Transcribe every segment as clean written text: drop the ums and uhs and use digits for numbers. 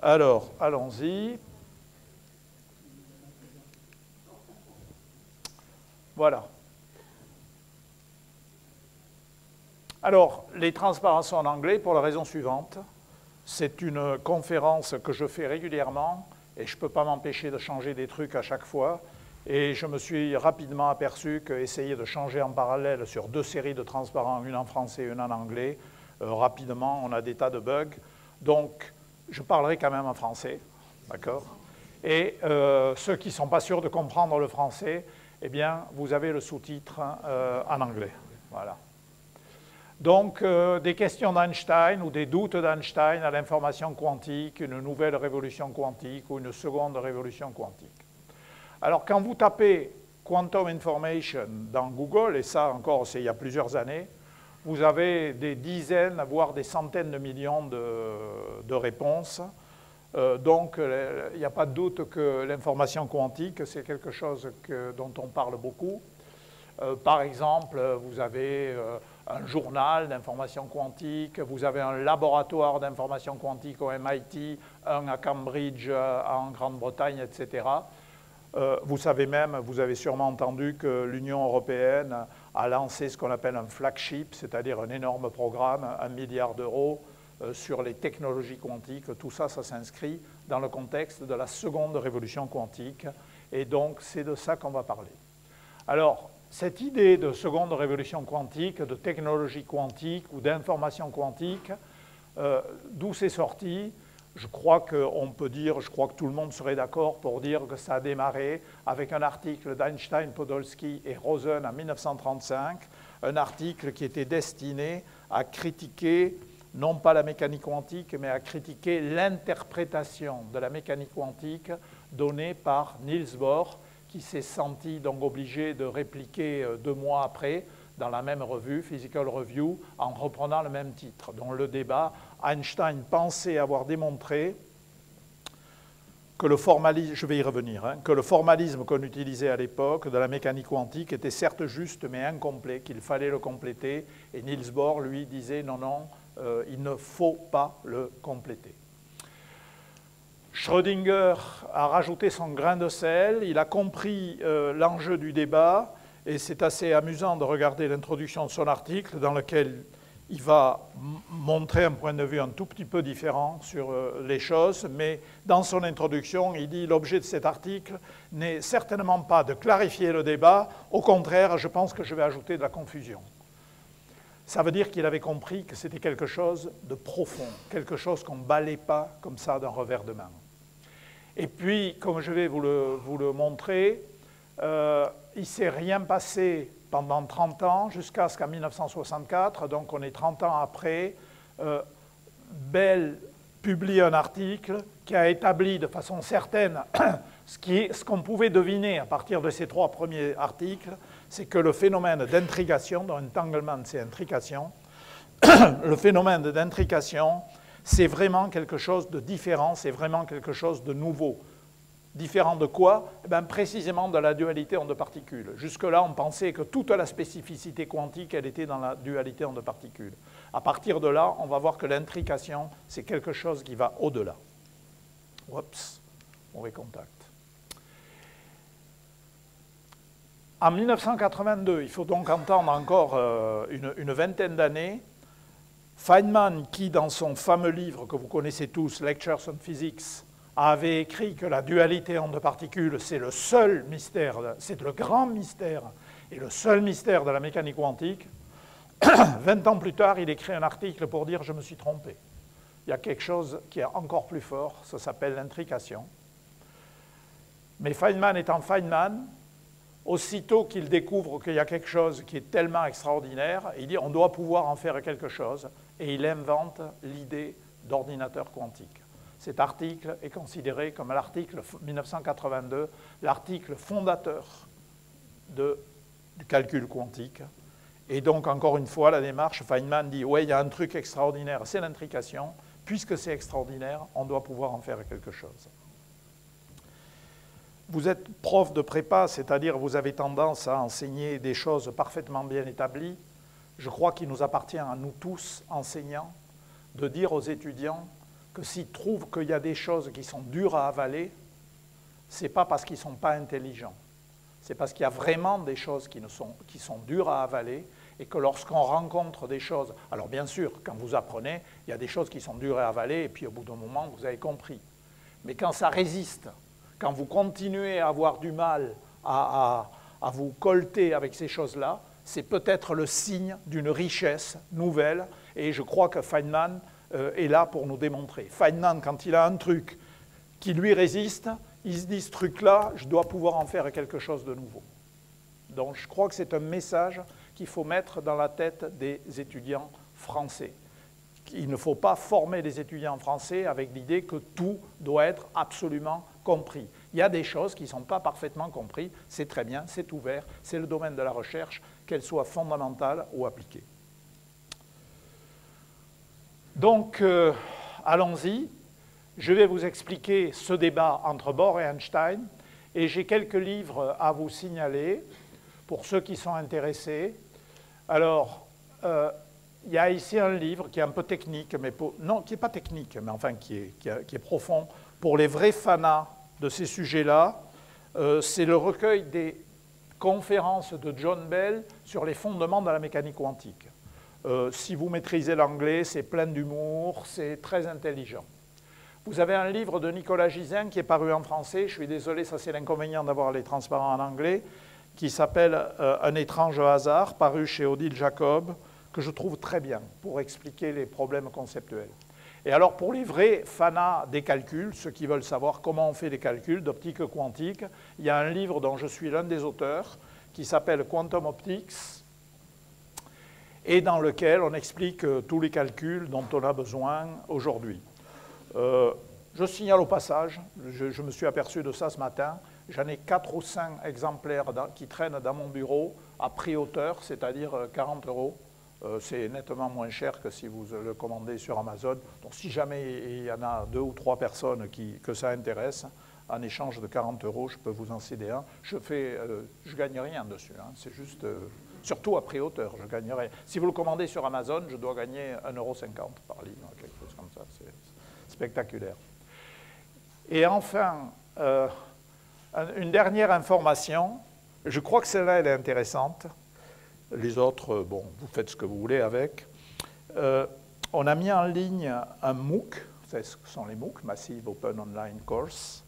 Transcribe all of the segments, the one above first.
Alors, allons-y. Voilà. Alors, les transparences en anglais, pour la raison suivante. C'est une conférence que je fais régulièrement et je ne peux pas m'empêcher de changer des trucs à chaque fois. Et je me suis rapidement aperçu qu'essayer de changer en parallèle sur deux séries de transparents, une en français et une en anglais, rapidement, on a des tas de bugs. Donc, je parlerai quand même en français, d'accord? Et ceux qui ne sont pas sûrs de comprendre le français, eh bien, vous avez le sous-titre en anglais. Voilà. Donc, des questions d'Einstein ou des doutes d'Einstein à l'information quantique, une nouvelle révolution quantique ou une seconde révolution quantique. Alors, quand vous tapez Quantum Information dans Google, et ça encore, c'est il y a plusieurs années, vous avez des dizaines, voire des centaines de millions de réponses. Donc, il n'y a pas de doute que l'information quantique, c'est quelque chose dont on parle beaucoup. Par exemple, vous avez un journal d'information quantique, vous avez un laboratoire d'information quantique au MIT, un à Cambridge en Grande-Bretagne, etc. Vous savez même, vous avez sûrement entendu que l'Union européenne a lancé ce qu'on appelle un flagship, c'est-à-dire un énorme programme, 1 milliard d'euros, sur les technologies quantiques. Tout ça, ça s'inscrit dans le contexte de la seconde révolution quantique. Et donc, c'est de ça qu'on va parler. Alors, cette idée de seconde révolution quantique, de technologie quantique ou d'information quantique, d'où c'est sorti? Je crois qu'on peut dire, je crois que tout le monde serait d'accord pour dire que ça a démarré avec un article d'Einstein, Podolsky et Rosen en 1935, un article qui était destiné à critiquer, non pas la mécanique quantique, mais à critiquer l'interprétation de la mécanique quantique donnée par Niels Bohr, qui s'est senti donc obligé de répliquer 2 mois après dans la même revue, Physical Review, en reprenant le même titre. Dans le débat, Einstein pensait avoir démontré que le formalisme, je vais y revenir, que le formalisme qu'on utilisait à l'époque de la mécanique quantique était certes juste mais incomplet, qu'il fallait le compléter. Et Niels Bohr, lui, disait non, non, il ne faut pas le compléter. Schrödinger a rajouté son grain de sel, il a compris l'enjeu du débat, et c'est assez amusant de regarder l'introduction de son article dans lequel il va montrer un point de vue un tout petit peu différent sur les choses, mais dans son introduction, il dit « L'objet de cet article n'est certainement pas de clarifier le débat, au contraire, je pense que je vais ajouter de la confusion. » Ça veut dire qu'il avait compris que c'était quelque chose de profond, quelque chose qu'on ne balait pas comme ça d'un revers de main. Et puis, comme je vais vous le montrer, il ne s'est rien passé pendant 30 ans, jusqu'à ce qu'en 1964, donc on est 30 ans après, Bell publie un article qui a établi de façon certaine ce qu'on pouvait deviner à partir de ces 3 premiers articles, c'est que le phénomène d'intrication, dont entanglement c'est intrication, le phénomène d'intrication, c'est vraiment quelque chose de différent, c'est vraiment quelque chose de nouveau. Différent de quoi? Eh bien, précisément de la dualité onde-particule. Jusque-là, on pensait que toute la spécificité quantique, elle était dans la dualité onde-particule. À partir de là, on va voir que l'intrication, c'est quelque chose qui va au-delà. Oups, mauvais contact. En 1982, il faut donc entendre encore une vingtaine d'années, Feynman, qui dans son fameux livre que vous connaissez tous, Lectures on Physics, avait écrit que la dualité onde-particule, c'est le seul mystère, c'est le grand mystère et le seul mystère de la mécanique quantique. 20 ans plus tard, il écrit un article pour dire « je me suis trompé ». Il y a quelque chose qui est encore plus fort, ça s'appelle l'intrication. Mais Feynman étant Feynman, aussitôt qu'il découvre qu'il y a quelque chose qui est tellement extraordinaire, il dit « on doit pouvoir en faire quelque chose » et il invente l'idée d'ordinateur quantique. Cet article est considéré comme l'article 1982, l'article fondateur du calcul quantique. Et donc, encore une fois, la démarche, Feynman dit « ouais, il y a un truc extraordinaire, c'est l'intrication. Puisque c'est extraordinaire, on doit pouvoir en faire quelque chose. » Vous êtes prof de prépa, c'est-à-dire vous avez tendance à enseigner des choses parfaitement bien établies. Je crois qu'il nous appartient à nous tous, enseignants, de dire aux étudiants que s'ils trouvent qu'il y a des choses qui sont dures à avaler, ce n'est pas parce qu'ils ne sont pas intelligents. C'est parce qu'il y a vraiment des choses qui sont dures à avaler et que lorsqu'on rencontre des choses... Alors bien sûr, quand vous apprenez, il y a des choses qui sont dures à avaler et puis au bout d'un moment, vous avez compris. Mais quand ça résiste, quand vous continuez à avoir du mal à vous colter avec ces choses-là, c'est peut-être le signe d'une richesse nouvelle et je crois que Feynman est là pour nous démontrer. Feynman, quand il a un truc qui lui résiste, il se dit, ce truc-là, je dois pouvoir en faire quelque chose de nouveau. Donc je crois que c'est un message qu'il faut mettre dans la tête des étudiants français. Il ne faut pas former les étudiants français avec l'idée que tout doit être absolument compris. Il y a des choses qui ne sont pas parfaitement comprises, c'est très bien, c'est ouvert, c'est le domaine de la recherche, qu'elle soit fondamentale ou appliquée. Donc, allons-y. Je vais vous expliquer ce débat entre Bohr et Einstein, et j'ai quelques livres à vous signaler pour ceux qui sont intéressés. Alors, il y a ici un livre qui est un peu technique, mais non, qui n'est pas technique, mais enfin qui est profond, pour les vrais fanats de ces sujets-là. C'est le recueil des conférences de John Bell sur les fondements de la mécanique quantique. Si vous maîtrisez l'anglais, c'est plein d'humour, c'est très intelligent. Vous avez un livre de Nicolas Gisin qui est paru en français, je suis désolé, ça c'est l'inconvénient d'avoir les transparents en anglais, qui s'appelle Un étrange hasard, paru chez Odile Jacob, que je trouve très bien pour expliquer les problèmes conceptuels. Et alors pour les vrais fanats des calculs, ceux qui veulent savoir comment on fait des calculs d'optique quantique, il y a un livre dont je suis l'un des auteurs qui s'appelle Quantum Optics et dans lequel on explique tous les calculs dont on a besoin aujourd'hui. Je signale au passage, je me suis aperçu de ça ce matin, j'en ai 4 ou 5 exemplaires qui traînent dans mon bureau à prix auteur, c'est-à-dire 40 €. C'est nettement moins cher que si vous le commandez sur Amazon. Donc si jamais il y en a 2 ou 3 personnes que ça intéresse, en échange de 40 €, je peux vous en céder un. Je gagne rien dessus, hein. C'est juste, surtout à prix auteur, je gagne rien. Si vous le commandez sur Amazon, je dois gagner 1,50 € par livre, quelque chose comme ça. C'est spectaculaire. Et enfin, une dernière information, je crois que celle-là, elle est intéressante. Les autres, bon, vous faites ce que vous voulez avec. On a mis en ligne un MOOC, c'est ce que sont les MOOC, Massive Open Online Course,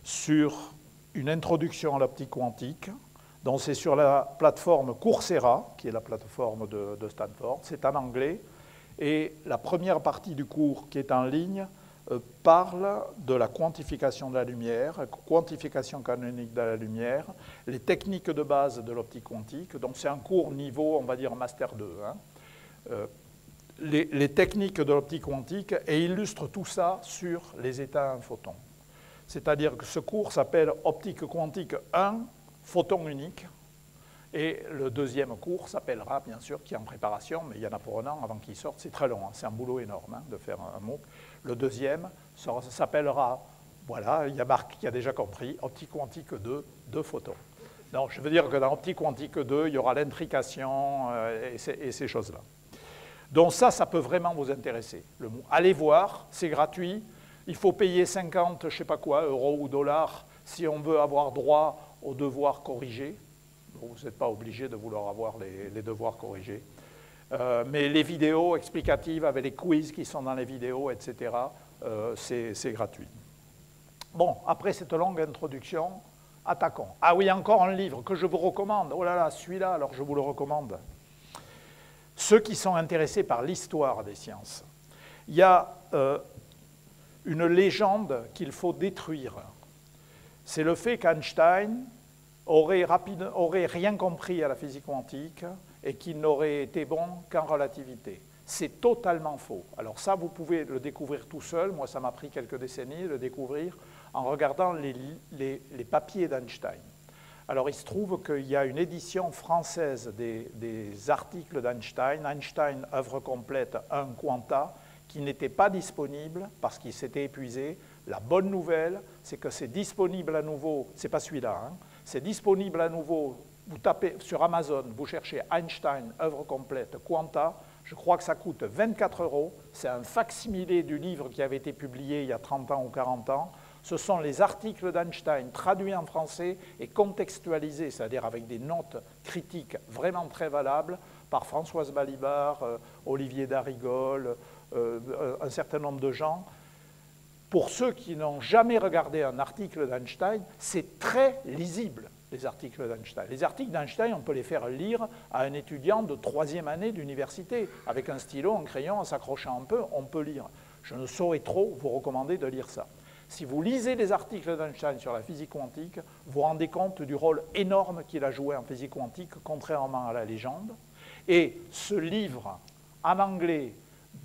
sur une introduction à l'optique quantique. Donc c'est sur la plateforme Coursera, qui est la plateforme de Stanford. C'est en anglais. Et la première partie du cours qui est en ligne parle de la quantification de la lumière, quantification canonique de la lumière, les techniques de base de l'optique quantique. Donc c'est un cours niveau, on va dire, Master 2. Hein. Les techniques de l'optique quantique et illustre tout ça sur les états un photon. C'est-à-dire que ce cours s'appelle Optique quantique 1, photon unique. Et le deuxième cours s'appellera, bien sûr, qui est en préparation, mais il y en a pour un an avant qu'il sorte, c'est très long, hein, c'est un boulot énorme hein, de faire un MOOC. Le deuxième s'appellera, voilà, il y a Marc qui a déjà compris, Optique quantique 2, 2 photons. Donc je veux dire que dans Optique quantique 2, il y aura l'intrication et ces choses-là. Donc ça peut vraiment vous intéresser. Allez voir, c'est gratuit, il faut payer 50, je ne sais pas quoi, euros ou dollars, si on veut avoir droit aux devoirs corrigés. Vous n'êtes pas obligé de vouloir avoir les devoirs corrigés. Mais les vidéos explicatives avec les quiz qui sont dans les vidéos, etc., c'est gratuit. Bon, après cette longue introduction, attaquons. Ah oui, encore un livre que je vous recommande. Oh là là, celui-là, alors je vous le recommande. Ceux qui sont intéressés par l'histoire des sciences. Il y a une légende qu'il faut détruire. C'est le fait qu'Einstein aurait rien compris à la physique quantique et qu'il n'aurait été bon qu'en relativité. C'est totalement faux. Alors ça, vous pouvez le découvrir tout seul. Moi, ça m'a pris quelques décennies de le découvrir en regardant les papiers d'Einstein. Alors, il se trouve qu'il y a une édition française des articles d'Einstein, Einstein, œuvre complète, 1 Quanta, qui n'était pas disponible parce qu'il s'était épuisé. La bonne nouvelle, c'est que c'est disponible à nouveau, c'est pas celui-là, hein, c'est disponible à nouveau, vous tapez sur Amazon, vous cherchez Einstein, œuvre complète, Quanta, Je crois que ça coûte 24 €. C'est un fac-similé du livre qui avait été publié il y a 30 ans ou 40 ans. Ce sont les articles d'Einstein traduits en français et contextualisés, c'est-à-dire avec des notes critiques vraiment très valables, par Françoise Balibar, Olivier Darigol, un certain nombre de gens. Pour ceux qui n'ont jamais regardé un article d'Einstein, c'est très lisible, les articles d'Einstein. Les articles d'Einstein, on peut les faire lire à un étudiant de 3e année d'université. Avec un stylo, un crayon, en s'accrochant un peu, on peut lire. Je ne saurais trop vous recommander de lire ça. Si vous lisez les articles d'Einstein sur la physique quantique, vous vous rendez compte du rôle énorme qu'il a joué en physique quantique, contrairement à la légende. Et ce livre, en anglais,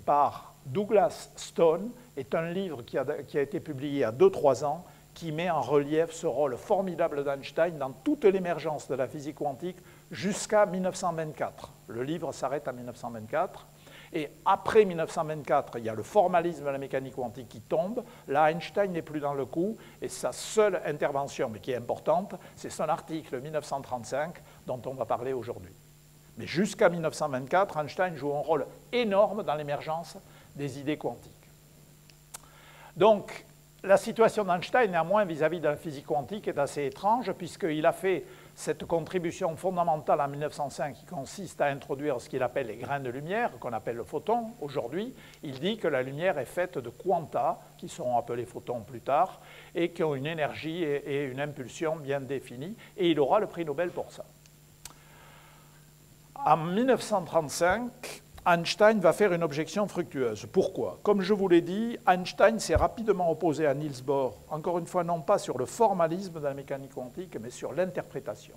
par Douglas Stone, est un livre qui a été publié il y a 2-3 ans, qui met en relief ce rôle formidable d'Einstein dans toute l'émergence de la physique quantique jusqu'à 1924. Le livre s'arrête à 1924. Et après 1924, il y a le formalisme de la mécanique quantique qui tombe. Là, Einstein n'est plus dans le coup. Et sa seule intervention, mais qui est importante, c'est son article 1935 dont on va parler aujourd'hui. Mais jusqu'à 1924, Einstein joue un rôle énorme dans l'émergence des idées quantiques. Donc, la situation d'Einstein, néanmoins, vis-à-vis de la physique quantique est assez étrange, puisqu'il a fait cette contribution fondamentale en 1905 qui consiste à introduire ce qu'il appelle les grains de lumière, qu'on appelle le photon. Aujourd'hui, il dit que la lumière est faite de quanta, qui seront appelés photons plus tard, et qui ont une énergie et une impulsion bien définies, et il aura le prix Nobel pour ça. En 1935, Einstein va faire une objection fructueuse. Pourquoi? Comme je vous l'ai dit, Einstein s'est rapidement opposé à Niels Bohr, encore une fois non pas sur le formalisme de la mécanique quantique, mais sur l'interprétation.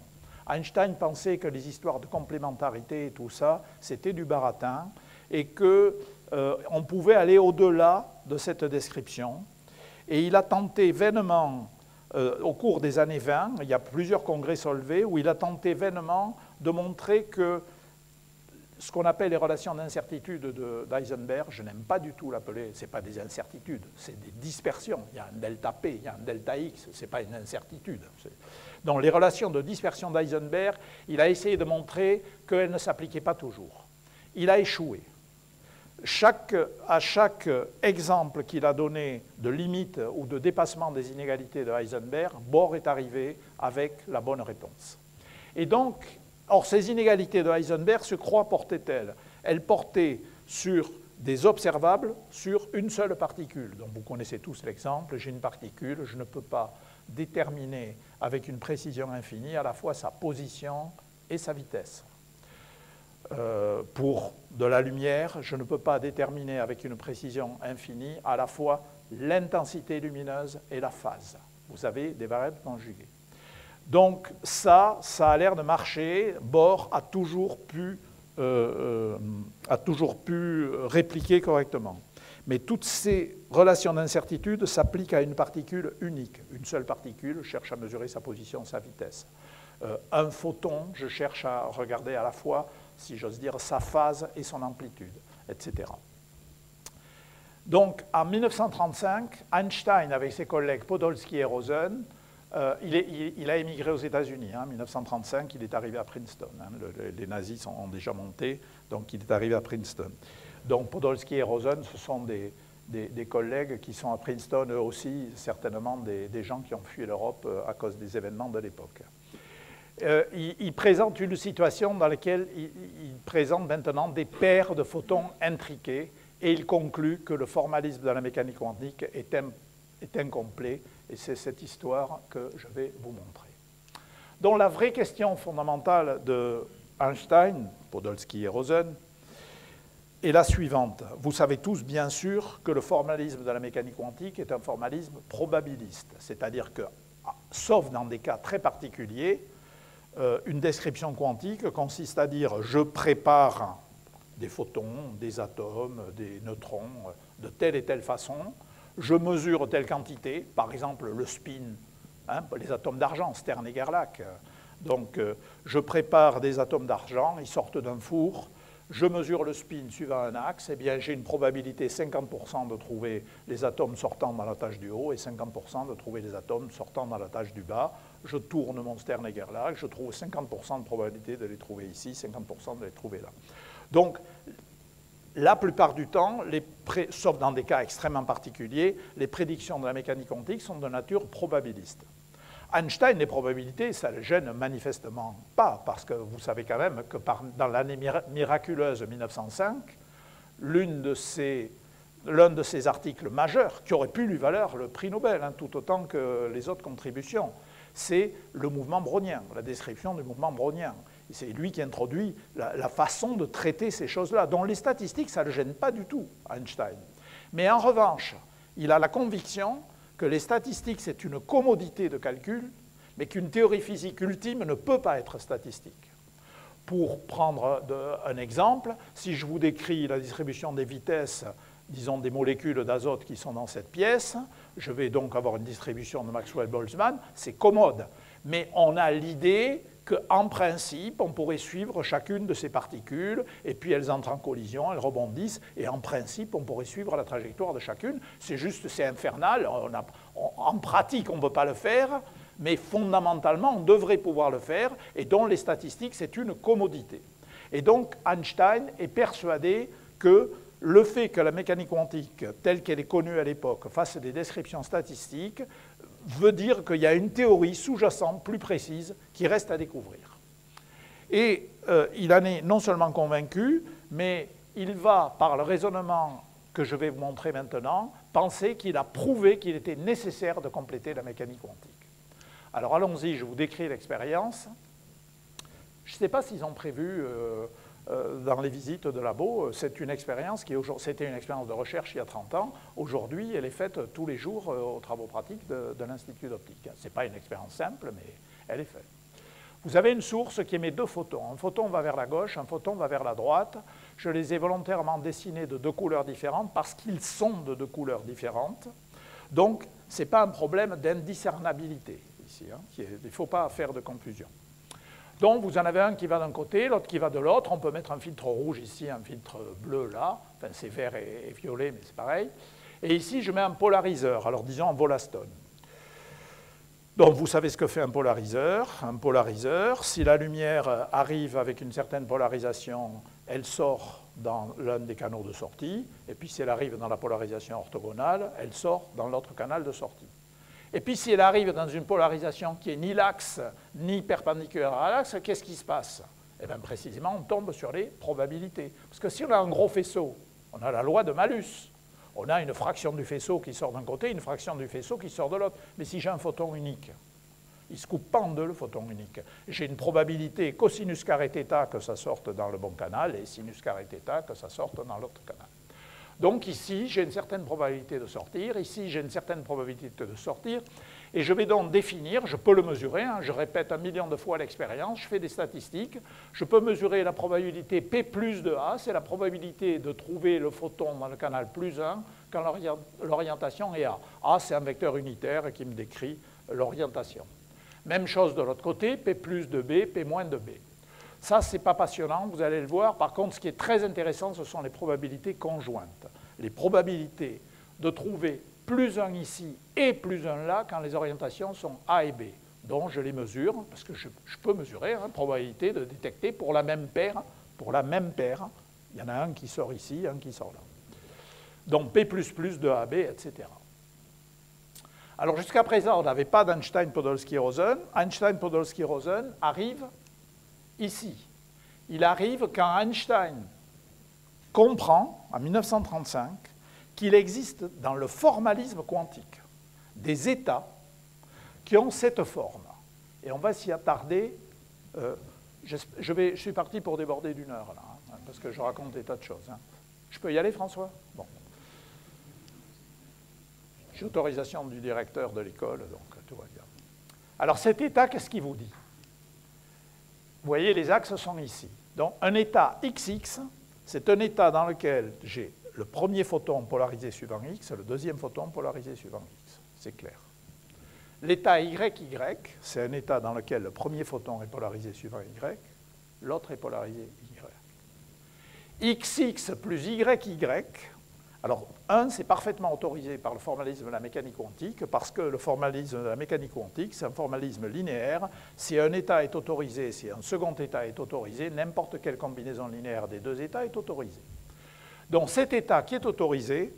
Einstein pensait que les histoires de complémentarité et tout ça, c'était du baratin, et qu'on pouvait aller au-delà de cette description. Et il a tenté vainement, au cours des années 20, il y a plusieurs congrès Solvay, où il a tenté vainement de montrer que ce qu'on appelle les relations d'incertitude d'Heisenberg, je n'aime pas du tout l'appeler, ce n'est pas des incertitudes, c'est des dispersions. Il y a un delta P, il y a un delta X, ce n'est pas une incertitude. Donc les relations de dispersion d'Heisenberg, il a essayé de montrer qu'elles ne s'appliquaient pas toujours. Il a échoué. À chaque exemple qu'il a donné de limite ou de dépassement des inégalités de Heisenberg, Bohr est arrivé avec la bonne réponse. Et donc, or, ces inégalités de Heisenberg, se croient portaient-elles? Elles portaient sur des observables sur une seule particule. Donc vous connaissez tous l'exemple, j'ai une particule, je ne peux pas déterminer avec une précision infinie à la fois sa position et sa vitesse. Pour de la lumière, je ne peux pas déterminer avec une précision infinie à la fois l'intensité lumineuse et la phase. Vous avez des variables conjuguées. Donc ça a l'air de marcher. Bohr a toujours pu répliquer correctement. Mais toutes ces relations d'incertitude s'appliquent à une particule unique. Une seule particule, je cherche à mesurer sa position, sa vitesse. Un photon, je cherche à regarder à la fois, si j'ose dire, sa phase et son amplitude, etc. Donc en 1935, Einstein, avec ses collègues Podolsky et Rosen, il a émigré aux États-Unis. En 1935, il est arrivé à Princeton. Les nazis ont déjà monté, donc il est arrivé à Princeton. Donc Podolsky et Rosen, ce sont des collègues qui sont à Princeton, eux aussi, certainement des gens qui ont fui l'Europe à cause des événements de l'époque. Il présente une situation dans laquelle il présente maintenant des paires de photons intriqués, et il conclut que le formalisme de la mécanique quantique est incomplet. Et c'est cette histoire que je vais vous montrer. Donc la vraie question fondamentale de Einstein, Podolsky et Rosen, est la suivante. Vous savez tous, bien sûr, que le formalisme de la mécanique quantique est un formalisme probabiliste. C'est-à-dire que, sauf dans des cas très particuliers, une description quantique consiste à dire « je prépare des photons, des atomes, des neutrons de telle et telle façon ». Je mesure telle quantité, par exemple le spin, les atomes d'argent, Stern et Gerlach. Donc je prépare des atomes d'argent, ils sortent d'un four, je mesure le spin suivant un axe, et bien j'ai une probabilité 50% de trouver les atomes sortant dans la tâche du haut et 50% de trouver les atomes sortant dans la tâche du bas. Je tourne mon Stern et Gerlach, je trouve 50% de probabilité de les trouver ici, 50% de les trouver là. Donc la plupart du temps, sauf dans des cas extrêmement particuliers, les prédictions de la mécanique quantique sont de nature probabiliste. Einstein, les probabilités, ça ne le gêne manifestement pas, parce que vous savez quand même que dans l'année miraculeuse 1905, l'un de ses articles majeurs, qui aurait pu lui valoir le prix Nobel, hein, tout autant que les autres contributions, c'est le mouvement brownien, la description du mouvement brownien. C'est lui qui introduit la façon de traiter ces choses-là, dont les statistiques, ça ne le gêne pas du tout, Einstein. Mais en revanche, il a la conviction que les statistiques, c'est une commodité de calcul, mais qu'une théorie physique ultime ne peut pas être statistique. Pour prendre un exemple, si je vous décris la distribution des vitesses, disons des molécules d'azote qui sont dans cette pièce, je vais donc avoir une distribution de Maxwell-Boltzmann, c'est commode. Mais on a l'idée qu'en principe, on pourrait suivre chacune de ces particules, et puis elles entrent en collision, elles rebondissent, et en principe, on pourrait suivre la trajectoire de chacune. C'est juste, c'est infernal, en pratique, on ne peut pas le faire, mais fondamentalement, on devrait pouvoir le faire, et dont les statistiques, c'est une commodité. Et donc, Einstein est persuadé que le fait que la mécanique quantique, telle qu'elle est connue à l'époque, fasse des descriptions statistiques, veut dire qu'il y a une théorie sous-jacente plus précise qui reste à découvrir. Et il en est non seulement convaincu, mais il va, par le raisonnement que je vais vous montrer maintenant, penser qu'il a prouvé qu'il était nécessaire de compléter la mécanique quantique. Alors allons-y, je vous décris l'expérience. Je ne sais pas s'ils ont prévu dans les visites de labo, c'est une expérience c'était une expérience de recherche il y a 30 ans. Aujourd'hui, elle est faite tous les jours aux travaux pratiques de l'Institut d'optique. Ce n'est pas une expérience simple, mais elle est faite. Vous avez une source qui émet deux photons. Un photon va vers la gauche, un photon va vers la droite. Je les ai volontairement dessinés de deux couleurs différentes parce qu'ils sont de deux couleurs différentes. Donc, ce n'est pas un problème d'indiscernabilité ici. Hein. Il ne faut pas faire de confusion. Donc, vous en avez un qui va d'un côté, l'autre qui va de l'autre. On peut mettre un filtre rouge ici, un filtre bleu là. Enfin, c'est vert et violet, mais c'est pareil. Et ici, je mets un polariseur. Alors, disons un Wollaston. Donc, vous savez ce que fait un polariseur. Un polariseur, si la lumière arrive avec une certaine polarisation, elle sort dans l'un des canaux de sortie. Et puis, si elle arrive dans la polarisation orthogonale, elle sort dans l'autre canal de sortie. Et puis, si elle arrive dans une polarisation qui n'est ni l'axe, ni perpendiculaire à l'axe, qu'est-ce qui se passe? Eh bien, précisément, on tombe sur les probabilités. Parce que si on a un gros faisceau, on a la loi de malus. On a une fraction du faisceau qui sort d'un côté, une fraction du faisceau qui sort de l'autre. Mais si j'ai un photon unique, il ne se coupe pas en deux, le photon unique. J'ai une probabilité cosinus carré θ que ça sorte dans le bon canal et sinus carré θ que ça sorte dans l'autre canal. Donc ici, j'ai une certaine probabilité de sortir, ici, j'ai une certaine probabilité de sortir, et je vais donc définir, je peux le mesurer, hein, je répète 1 million de fois l'expérience, je fais des statistiques, je peux mesurer la probabilité P plus de A, c'est la probabilité de trouver le photon dans le canal plus 1 quand l'orientation est A. A, c'est un vecteur unitaire qui me décrit l'orientation. Même chose de l'autre côté, P plus de B, P moins de B. Ça, ce n'est pas passionnant, vous allez le voir. Par contre, ce qui est très intéressant, ce sont les probabilités conjointes. Les probabilités de trouver plus 1 ici et plus 1 là quand les orientations sont A et B. Donc, je les mesure, parce que je peux mesurer, hein, probabilité de détecter pour la même paire. Pour la même paire, il y en a un qui sort ici, un qui sort là. Donc, P plus plus de AB, etc. Alors, jusqu'à présent, on n'avait pas d'Einstein-Podolsky-Rosen. Einstein-Podolsky-Rosen arrive ici. Il arrive quand Einstein comprend, en 1935, qu'il existe dans le formalisme quantique des états qui ont cette forme. Et on va s'y attarder. Je suis parti pour déborder d'1 heure, là, hein, parce que je raconte des tas de choses. Hein. Je peux y aller, François? Bon. J'ai autorisation du directeur de l'école, donc tout va bien. Alors cet état, qu'est-ce qu'il vous dit? Vous voyez, les axes sont ici. Donc, un état XX, c'est un état dans lequel j'ai le premier photon polarisé suivant X et le deuxième photon polarisé suivant X. C'est clair. L'état YY, c'est un état dans lequel le premier photon est polarisé suivant Y, l'autre est polarisé Y. XX plus YY, alors 1, c'est parfaitement autorisé par le formalisme de la mécanique quantique, parce que le formalisme de la mécanique quantique, c'est un formalisme linéaire. Si un état est autorisé, si un second état est autorisé, n'importe quelle combinaison linéaire des deux états est autorisée. Donc cet état qui est autorisé,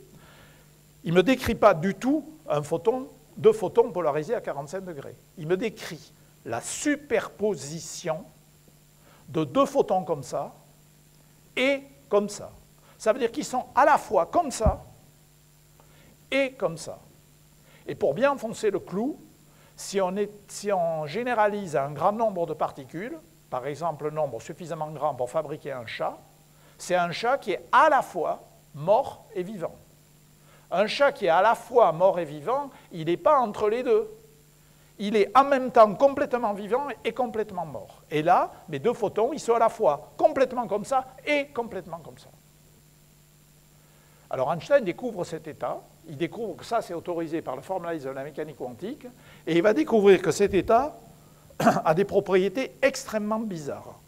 il ne me décrit pas du tout un photon, deux photons polarisés à 45 degrés. Il me décrit la superposition de deux photons comme ça et comme ça. Ça veut dire qu'ils sont à la fois comme ça et comme ça. Et pour bien enfoncer le clou, si on généralise un grand nombre de particules, par exemple un nombre suffisamment grand pour fabriquer un chat, c'est un chat qui est à la fois mort et vivant. Un chat qui est à la fois mort et vivant, il n'est pas entre les deux. Il est en même temps complètement vivant et complètement mort. Et là, mes deux photons, ils sont à la fois complètement comme ça et complètement comme ça. Alors Einstein découvre cet état, il découvre que ça c'est autorisé par le formalisme de la mécanique quantique, et il va découvrir que cet état a des propriétés extrêmement bizarres.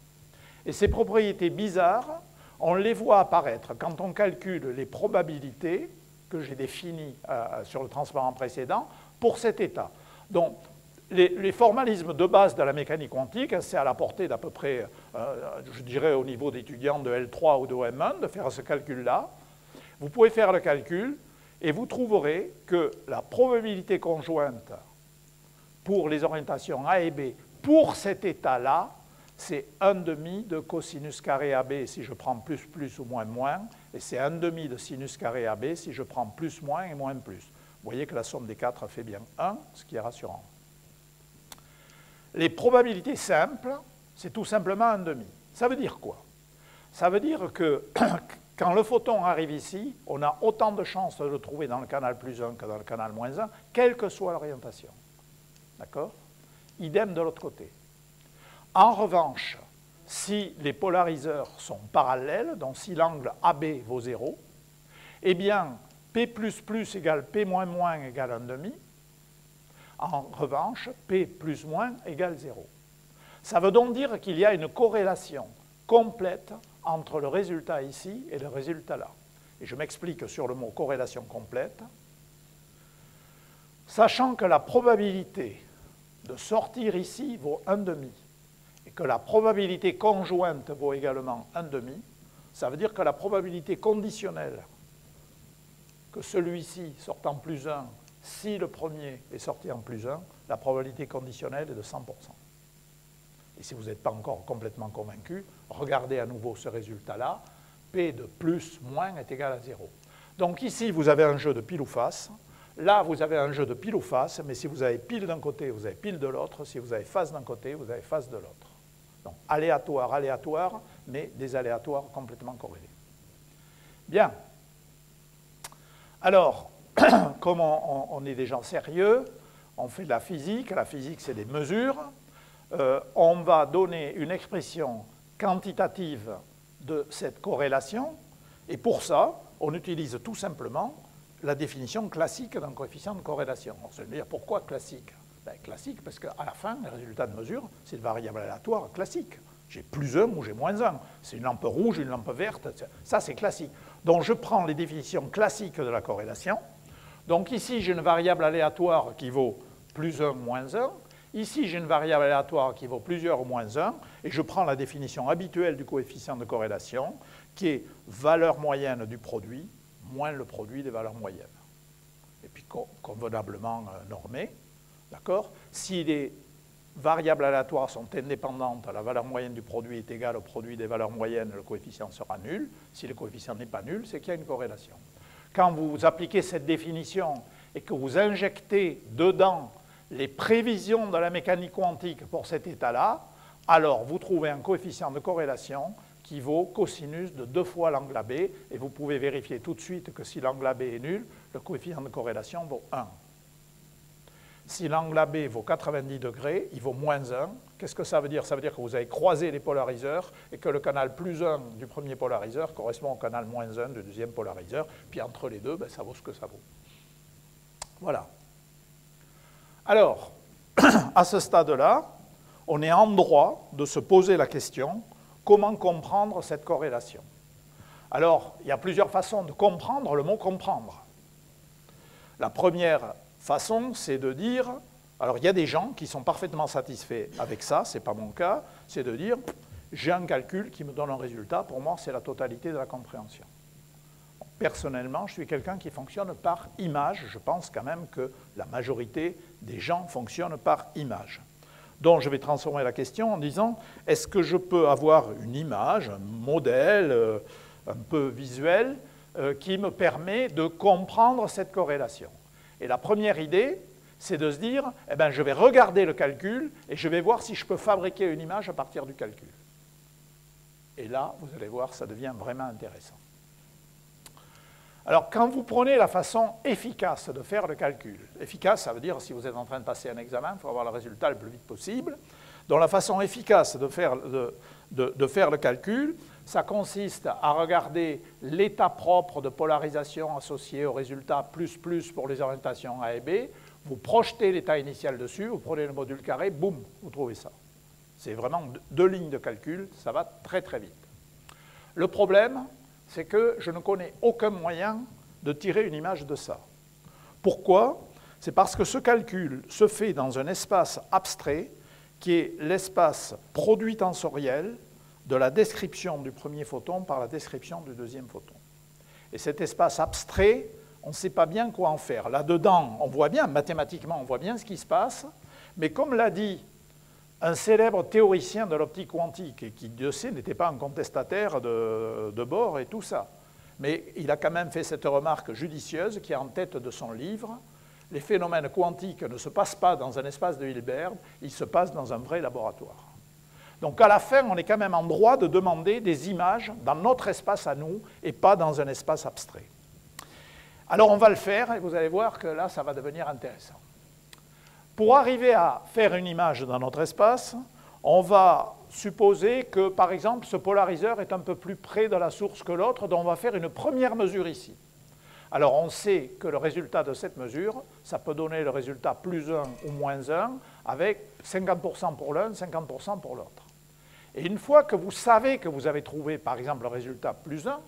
Et ces propriétés bizarres, on les voit apparaître quand on calcule les probabilités que j'ai définies sur le transparent précédent pour cet état. Donc, les formalismes de base de la mécanique quantique, c'est à la portée d'à peu près, je dirais au niveau d'étudiants de L3 ou de OM1, de faire ce calcul-là. Vous pouvez faire le calcul et vous trouverez que la probabilité conjointe pour les orientations A et B pour cet état-là, c'est 1/2 de cosinus carré AB si je prends plus, plus ou moins, moins, et c'est 1/2 de sinus carré AB si je prends plus, moins et moins, plus. Vous voyez que la somme des 4 fait bien 1, ce qui est rassurant. Les probabilités simples, c'est tout simplement 1/2. Ça veut dire quoi? Ça veut dire que quand le photon arrive ici, on a autant de chances de le trouver dans le canal plus 1 que dans le canal moins 1, quelle que soit l'orientation. D'accord? Idem de l'autre côté. En revanche, si les polariseurs sont parallèles, donc si l'angle AB vaut 0, eh bien, P++ égale P-, égale 1/2. En revanche, P plus moins égale 0. Ça veut donc dire qu'il y a une corrélation complète entre le résultat ici et le résultat là. Et je m'explique sur le mot corrélation complète. Sachant que la probabilité de sortir ici vaut 1/2 et que la probabilité conjointe vaut également 1/2, ça veut dire que la probabilité conditionnelle que celui-ci sorte en plus 1, si le premier est sorti en plus 1, la probabilité conditionnelle est de 100%. Et si vous n'êtes pas encore complètement convaincu, regardez à nouveau ce résultat-là. P de plus, moins est égal à 0. Donc ici, vous avez un jeu de pile ou face. Là, vous avez un jeu de pile ou face, mais si vous avez pile d'un côté, vous avez pile de l'autre. Si vous avez face d'un côté, vous avez face de l'autre. Donc aléatoire, aléatoire, mais des aléatoires complètement corrélés. Bien. Alors, comme on est des gens sérieux, on fait de la physique c'est des mesures, on va donner une expression quantitative de cette corrélation, et pour ça, on utilise tout simplement la définition classique d'un coefficient de corrélation. On se dire pourquoi classique? Ben, classique parce qu'à la fin, le résultat de mesure, c'est une variable aléatoire classique. J'ai plus 1 ou j'ai moins 1. C'est une lampe rouge, une lampe verte, ça c'est classique. Donc je prends les définitions classiques de la corrélation. Donc ici, j'ai une variable aléatoire qui vaut plus 1, moins 1. Ici, j'ai une variable aléatoire qui vaut plusieurs ou moins 1. Et je prends la définition habituelle du coefficient de corrélation, qui est valeur moyenne du produit, moins le produit des valeurs moyennes. Et puis convenablement normé. D'accord? Si les variables aléatoires sont indépendantes, la valeur moyenne du produit est égale au produit des valeurs moyennes, le coefficient sera nul. Si le coefficient n'est pas nul, c'est qu'il y a une corrélation. Quand vous appliquez cette définition et que vous injectez dedans les prévisions de la mécanique quantique pour cet état-là, alors vous trouvez un coefficient de corrélation qui vaut cosinus de 2 fois l'angle AB, et vous pouvez vérifier tout de suite que si l'angle AB est nul, le coefficient de corrélation vaut 1. Si l'angle AB vaut 90 degrés, il vaut moins 1. Qu'est-ce que ça veut dire? Ça veut dire que vous avez croisé les polariseurs et que le canal plus 1 du premier polariseur correspond au canal moins 1 du deuxième polariseur. Puis entre les deux, ben, ça vaut ce que ça vaut. Voilà. Alors, à ce stade-là, on est en droit de se poser la question comment comprendre cette corrélation. Alors, il y a plusieurs façons de comprendre le mot « comprendre ». La première façon, c'est de dire, alors il y a des gens qui sont parfaitement satisfaits avec ça, ce n'est pas mon cas, c'est de dire, j'ai un calcul qui me donne un résultat, pour moi c'est la totalité de la compréhension. personnellement, je suis quelqu'un qui fonctionne par image. Je pense quand même que la majorité des gens fonctionnent par image. Donc je vais transformer la question en disant, est-ce que je peux avoir une image, un modèle un peu visuel, qui me permet de comprendre cette corrélation? Et la première idée, c'est de se dire, eh bien, je vais regarder le calcul et je vais voir si je peux fabriquer une image à partir du calcul. Et là, vous allez voir, ça devient vraiment intéressant. Alors, quand vous prenez la façon efficace de faire le calcul, efficace, ça veut dire si vous êtes en train de passer un examen, il faut avoir le résultat le plus vite possible. Donc, la façon efficace de faire le calcul, ça consiste à regarder l'état propre de polarisation associé au résultat plus pour les orientations A et B. Vous projetez l'état initial dessus, vous prenez le module carré, boum, vous trouvez ça. C'est vraiment 2 lignes de calcul, ça va très très vite. Le problème, c'est que je ne connais aucun moyen de tirer une image de ça. Pourquoi? C'est parce que ce calcul se fait dans un espace abstrait qui est l'espace produit tensoriel de la description du premier photon par la description du deuxième photon. Et cet espace abstrait, on ne sait pas bien quoi en faire. Là-dedans, on voit bien, mathématiquement, on voit bien ce qui se passe, mais comme l'a dit un célèbre théoricien de l'optique quantique, et qui, Dieu sait, n'était pas un contestataire de Bohr et tout ça. Mais il a quand même fait cette remarque judicieuse qui est en tête de son livre. Les phénomènes quantiques ne se passent pas dans un espace de Hilbert, ils se passent dans un vrai laboratoire. Donc à la fin, on est quand même en droit de demander des images dans notre espace à nous et pas dans un espace abstrait. Alors on va le faire et vous allez voir que là, ça va devenir intéressant. Pour arriver à faire une image dans notre espace, on va supposer que, par exemple, ce polariseur est un peu plus près de la source que l'autre, donc on va faire une première mesure ici. Alors on sait que le résultat de cette mesure, ça peut donner le résultat plus 1 ou moins 1, avec 50% pour l'un, 50% pour l'autre. Et une fois que vous savez que vous avez trouvé, par exemple, le résultat plus 1,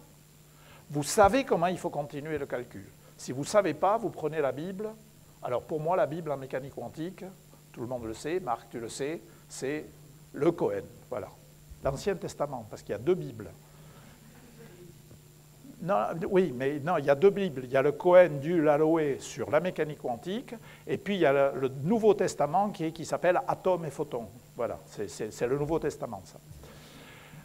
vous savez comment il faut continuer le calcul. Si vous ne savez pas, vous prenez la Bible. Alors pour moi, la Bible en mécanique quantique, tout le monde le sait, Marc, tu le sais, c'est le Cohen, voilà. L'Ancien Testament, parce qu'il y a 2 Bibles. Non, oui, mais non, il y a 2 Bibles. Il y a le Cohen du Laloué sur la mécanique quantique, et puis il y a le Nouveau Testament qui s'appelle Atomes et photons. Voilà, c'est le Nouveau Testament, ça.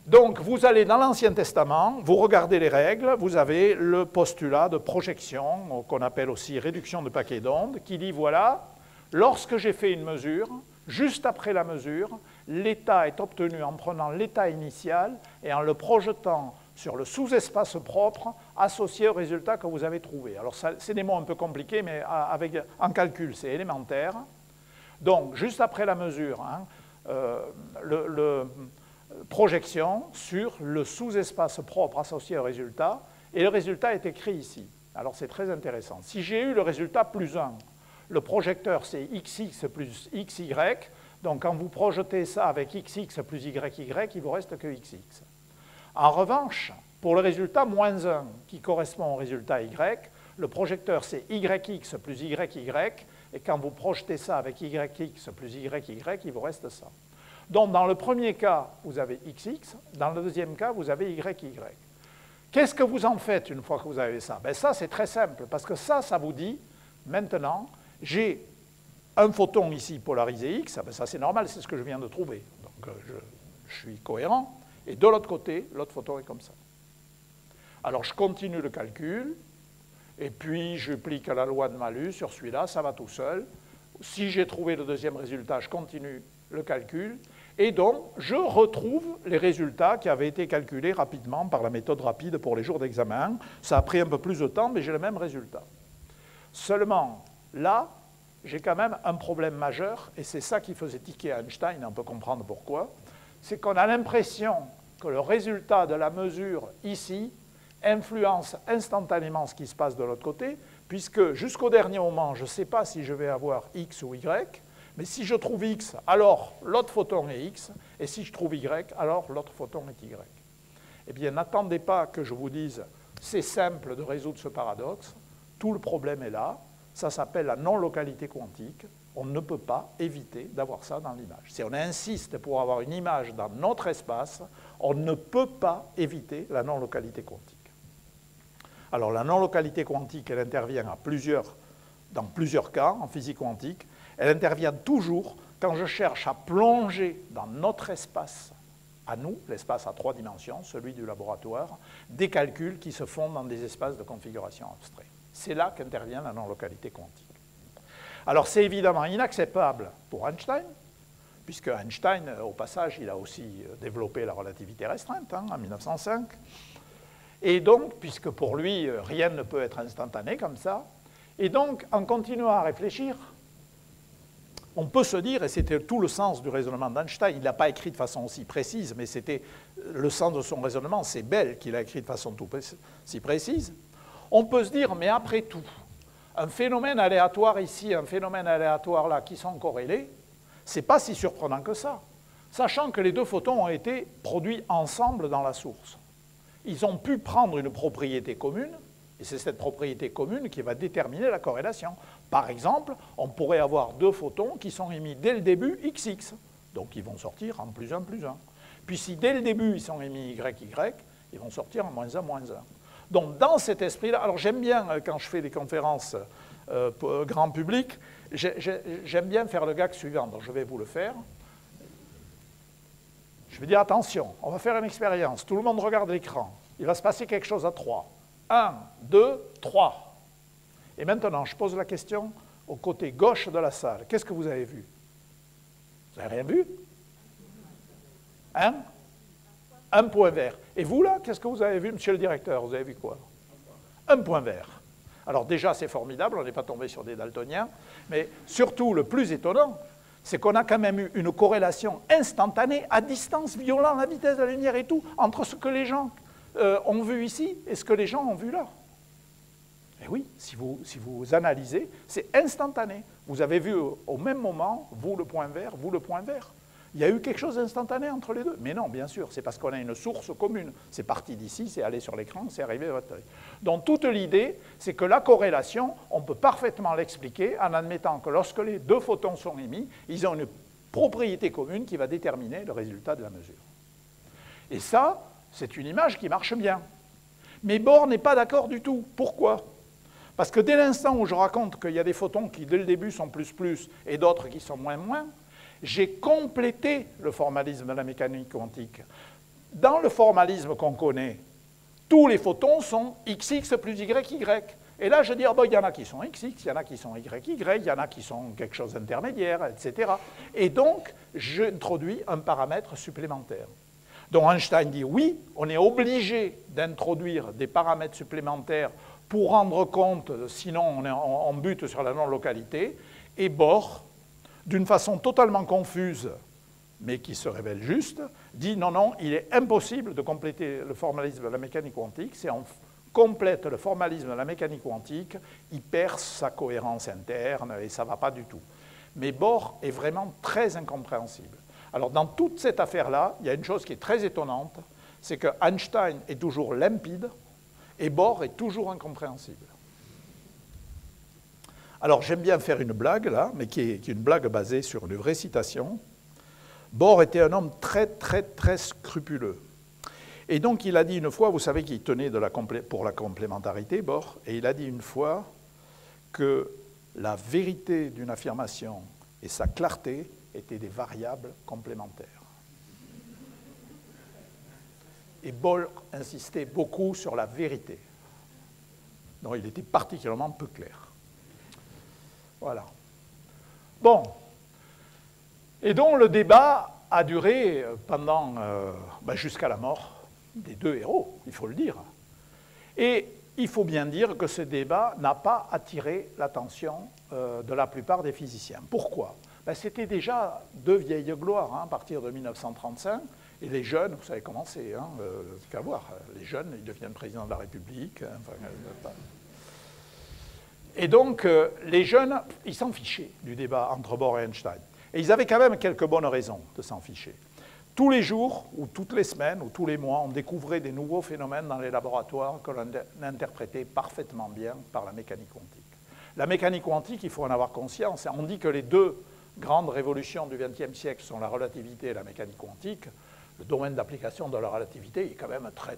Donc, vous allez dans l'Ancien Testament, vous regardez les règles, vous avez le postulat de projection, qu'on appelle aussi réduction de paquets d'ondes, qui dit, voilà, lorsque j'ai fait une mesure, juste après la mesure, l'état est obtenu en prenant l'état initial et en le projetant sur le sous-espace propre associé au résultat que vous avez trouvé. Alors, c'est des mots un peu compliqués, mais en calcul, c'est élémentaire. Donc, juste après la mesure, hein, projection sur le sous-espace propre associé au résultat, et le résultat est écrit ici. Alors c'est très intéressant. Si j'ai eu le résultat plus 1, le projecteur c'est XX plus XY, donc quand vous projetez ça avec XX plus YY, il ne vous reste que XX. En revanche, pour le résultat moins 1, qui correspond au résultat Y, le projecteur c'est YX plus YY, et quand vous projetez ça avec YX plus YY, il vous reste ça. Donc, dans le premier cas, vous avez XX, dans le deuxième cas, vous avez YY. Qu'est-ce que vous en faites une fois que vous avez ça? Ben ça, c'est très simple, parce que ça vous dit, maintenant, j'ai un photon ici polarisé X, ben ça c'est normal, c'est ce que je viens de trouver. Donc, je suis cohérent, et de l'autre côté, l'autre photon est comme ça. Alors, je continue le calcul, et puis j'applique la loi de Malus sur celui-là, ça va tout seul. Si j'ai trouvé le deuxième résultat, je continue le calcul, et donc je retrouve les résultats qui avaient été calculés rapidement par la méthode rapide pour les jours d'examen. Ça a pris un peu plus de temps, mais j'ai le même résultat. Seulement, là, j'ai quand même un problème majeur, et c'est ça qui faisait tiquer Einstein, on peut comprendre pourquoi, c'est qu'on a l'impression que le résultat de la mesure ici influence instantanément ce qui se passe de l'autre côté, puisque jusqu'au dernier moment, je ne sais pas si je vais avoir X ou Y, mais si je trouve X, alors l'autre photon est X, et si je trouve Y, alors l'autre photon est Y. Eh bien, n'attendez pas que je vous dise c'est simple de résoudre ce paradoxe, tout le problème est là, ça s'appelle la non-localité quantique, on ne peut pas éviter d'avoir ça dans l'image. Si on insiste pour avoir une image dans notre espace, on ne peut pas éviter la non-localité quantique. Alors la non-localité quantique, elle intervient dans plusieurs cas en physique quantique. Elle intervient toujours quand je cherche à plonger dans notre espace, à nous, l'espace à 3 dimensions, celui du laboratoire, des calculs qui se font dans des espaces de configuration abstraits. C'est là qu'intervient la non-localité quantique. Alors c'est évidemment inacceptable pour Einstein, puisque Einstein, au passage, il a aussi développé la relativité restreinte en 1905. Et donc, puisque pour lui, rien ne peut être instantané comme ça, et donc, en continuant à réfléchir, on peut se dire, et c'était tout le sens du raisonnement d'Einstein, il ne l'a pas écrit de façon aussi précise, mais c'était le sens de son raisonnement, c'est Bell qui l'a écrit de façon si précise, on peut se dire, mais après tout, un phénomène aléatoire ici, un phénomène aléatoire là, qui sont corrélés, ce n'est pas si surprenant que ça, sachant que les deux photons ont été produits ensemble dans la source. Ils ont pu prendre une propriété commune, et c'est cette propriété commune qui va déterminer la corrélation. Par exemple, on pourrait avoir deux photons qui sont émis dès le début XX, donc ils vont sortir en plus 1, plus 1. Puis si dès le début ils sont émis YY, ils vont sortir en moins 1, moins 1. Donc dans cet esprit-là, alors j'aime bien, quand je fais des conférences grand public, j'aime bien faire le gag suivant, donc je vais vous le faire. Je vais dire, attention, on va faire une expérience, tout le monde regarde l'écran, il va se passer quelque chose à 3. 1, 2, 3. Et maintenant, je pose la question au côté gauche de la salle. Qu'est-ce que vous avez vu? Vous n'avez rien vu? Hein? Un point vert. Et vous, là, qu'est-ce que vous avez vu, monsieur le directeur? Vous avez vu quoi? Un point vert. Alors déjà, c'est formidable, on n'est pas tombé sur des daltoniens, mais surtout, le plus étonnant, c'est qu'on a quand même eu une corrélation instantanée, à distance, violant la vitesse de la lumière et tout, entre ce que les gens ont vu ici et ce que les gens ont vu là. Et oui, si vous analysez, c'est instantané. Vous avez vu au même moment, vous le point vert, vous le point vert. Il y a eu quelque chose d'instantané entre les deux. Mais non, bien sûr, c'est parce qu'on a une source commune. C'est parti d'ici, c'est allé sur l'écran, c'est arrivé à votre œil. Donc toute l'idée, c'est que la corrélation, on peut parfaitement l'expliquer en admettant que lorsque les deux photons sont émis, ils ont une propriété commune qui va déterminer le résultat de la mesure. Et ça, c'est une image qui marche bien. Mais Bohr n'est pas d'accord du tout. Pourquoi? Parce que dès l'instant où je raconte qu'il y a des photons qui, dès le début, sont plus et d'autres qui sont moins, j'ai complété le formalisme de la mécanique quantique. Dans le formalisme qu'on connaît, tous les photons sont XX plus YY. Et là, je dis, il y en a qui sont XX, il y en a qui sont YY, il y en a qui sont quelque chose d'intermédiaire, etc. Et donc, j'introduis un paramètre supplémentaire. Donc Einstein dit, oui, on est obligé d'introduire des paramètres supplémentaires pour rendre compte, sinon on bute sur la non-localité. Et Bohr, d'une façon totalement confuse, mais qui se révèle juste, dit non, non, il est impossible de compléter le formalisme de la mécanique quantique. Si on complète le formalisme de la mécanique quantique, il perd sa cohérence interne et ça ne va pas du tout. Mais Bohr est vraiment très incompréhensible. Alors dans toute cette affaire-là, il y a une chose qui est très étonnante, c'est que Einstein est toujours limpide et Bohr est toujours incompréhensible. Alors j'aime bien faire une blague là, mais qui est une blague basée sur une vraie citation. Bohr était un homme très scrupuleux. Et donc il a dit une fois, vous savez qu'il tenait pour la complémentarité, Bohr, et il a dit une fois que la vérité d'une affirmation et sa clarté étaient des variables complémentaires. Et Bohr insistait beaucoup sur la vérité. Donc il était particulièrement peu clair. Voilà. Bon. Et donc le débat a duré pendant jusqu'à la mort des deux héros, il faut le dire. Et il faut bien dire que ce débat n'a pas attiré l'attention de la plupart des physiciens. Pourquoi? C'était déjà deux vieilles gloires à partir de 1935, et les jeunes, vous savez comment c'est, qu'à voir, les jeunes, ils deviennent présidents de la République. Et donc, les jeunes, ils s'en fichaient du débat entre Bohr et Einstein. Et ils avaient quand même quelques bonnes raisons de s'en ficher. Tous les jours, ou toutes les semaines, ou tous les mois, on découvrait des nouveaux phénomènes dans les laboratoires que l'on interprétait parfaitement bien par la mécanique quantique. La mécanique quantique, il faut en avoir conscience. On dit que les deux grandes révolutions du XXe siècle sont la relativité et la mécanique quantique. Le domaine d'application de la relativité est quand même très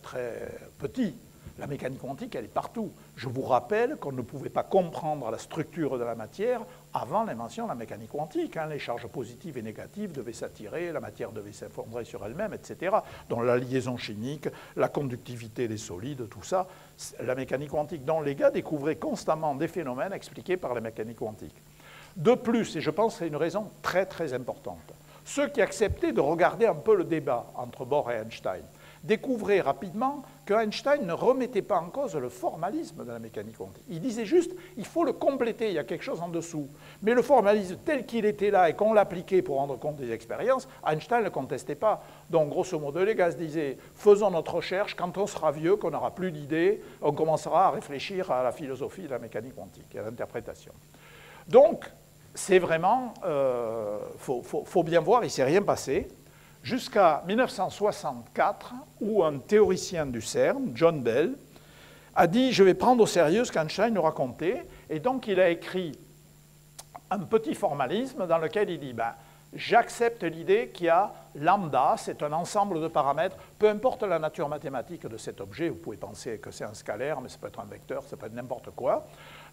petit. La mécanique quantique, elle est partout. Je vous rappelle qu'on ne pouvait pas comprendre la structure de la matière avant l'invention de la mécanique quantique. Les charges positives et négatives devaient s'attirer, la matière devait s'effondrer sur elle-même, etc. Donc la liaison chimique, la conductivité des solides, tout ça, la mécanique quantique, dont les gars découvraient constamment des phénomènes expliqués par la mécanique quantique. De plus, et je pense que c'est une raison très très importante, ceux qui acceptaient de regarder un peu le débat entre Bohr et Einstein découvraient rapidement que Einstein ne remettait pas en cause le formalisme de la mécanique quantique. Il disait juste, il faut le compléter, il y a quelque chose en dessous. Mais le formalisme tel qu'il était là et qu'on l'appliquait pour rendre compte des expériences, Einstein ne le contestait pas. Donc, grosso modo, les gars se disaient, faisons notre recherche, quand on sera vieux, qu'on n'aura plus d'idées, on commencera à réfléchir à la philosophie de la mécanique quantique et à l'interprétation. Donc, c'est vraiment, faut bien voir, il ne s'est rien passé, jusqu'à 1964, où un théoricien du CERN, John Bell, a dit « je vais prendre au sérieux ce qu'Einstein nous racontait », et donc il a écrit un petit formalisme dans lequel il dit ben, « j'accepte l'idée qu'il y a lambda, c'est un ensemble de paramètres, peu importe la nature mathématique de cet objet, vous pouvez penser que c'est un scalaire, mais ça peut être un vecteur, ça peut être n'importe quoi.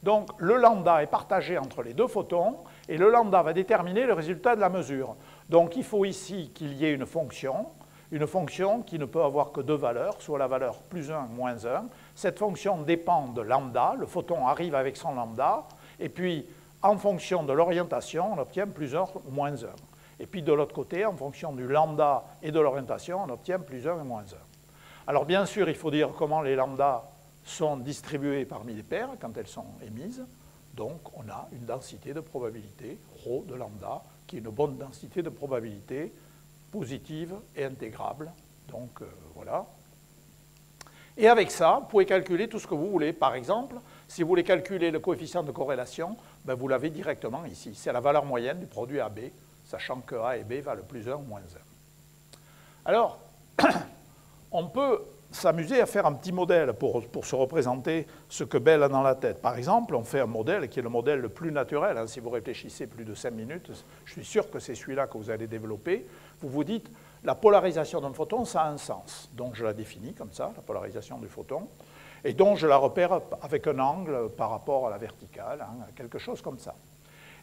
Donc le lambda est partagé entre les deux photons, et le lambda va déterminer le résultat de la mesure. Donc il faut ici qu'il y ait une fonction qui ne peut avoir que deux valeurs, soit la valeur plus 1, moins 1. Cette fonction dépend de lambda, le photon arrive avec son lambda, et puis en fonction de l'orientation, on obtient plus 1 ou moins 1. Et puis de l'autre côté, en fonction du lambda et de l'orientation, on obtient plus 1 et moins 1. Alors bien sûr, il faut dire comment les lambdas sont distribuées parmi les paires quand elles sont émises. Donc, on a une densité de probabilité, ρ de lambda, qui est une bonne densité de probabilité positive et intégrable. Donc, voilà. Et avec ça, vous pouvez calculer tout ce que vous voulez. Par exemple, si vous voulez calculer le coefficient de corrélation, ben vous l'avez directement ici. C'est la valeur moyenne du produit AB, sachant que A et B valent plus 1 ou moins 1. Alors, on peut s'amuser à faire un petit modèle pour se représenter ce que Bell a dans la tête. Par exemple, on fait un modèle qui est le modèle le plus naturel. Si vous réfléchissez plus de 5 minutes, je suis sûr que c'est celui-là que vous allez développer. Vous vous dites, la polarisation d'un photon, ça a un sens. Donc je la définis comme ça, la polarisation du photon, et donc je la repère avec un angle par rapport à la verticale, quelque chose comme ça.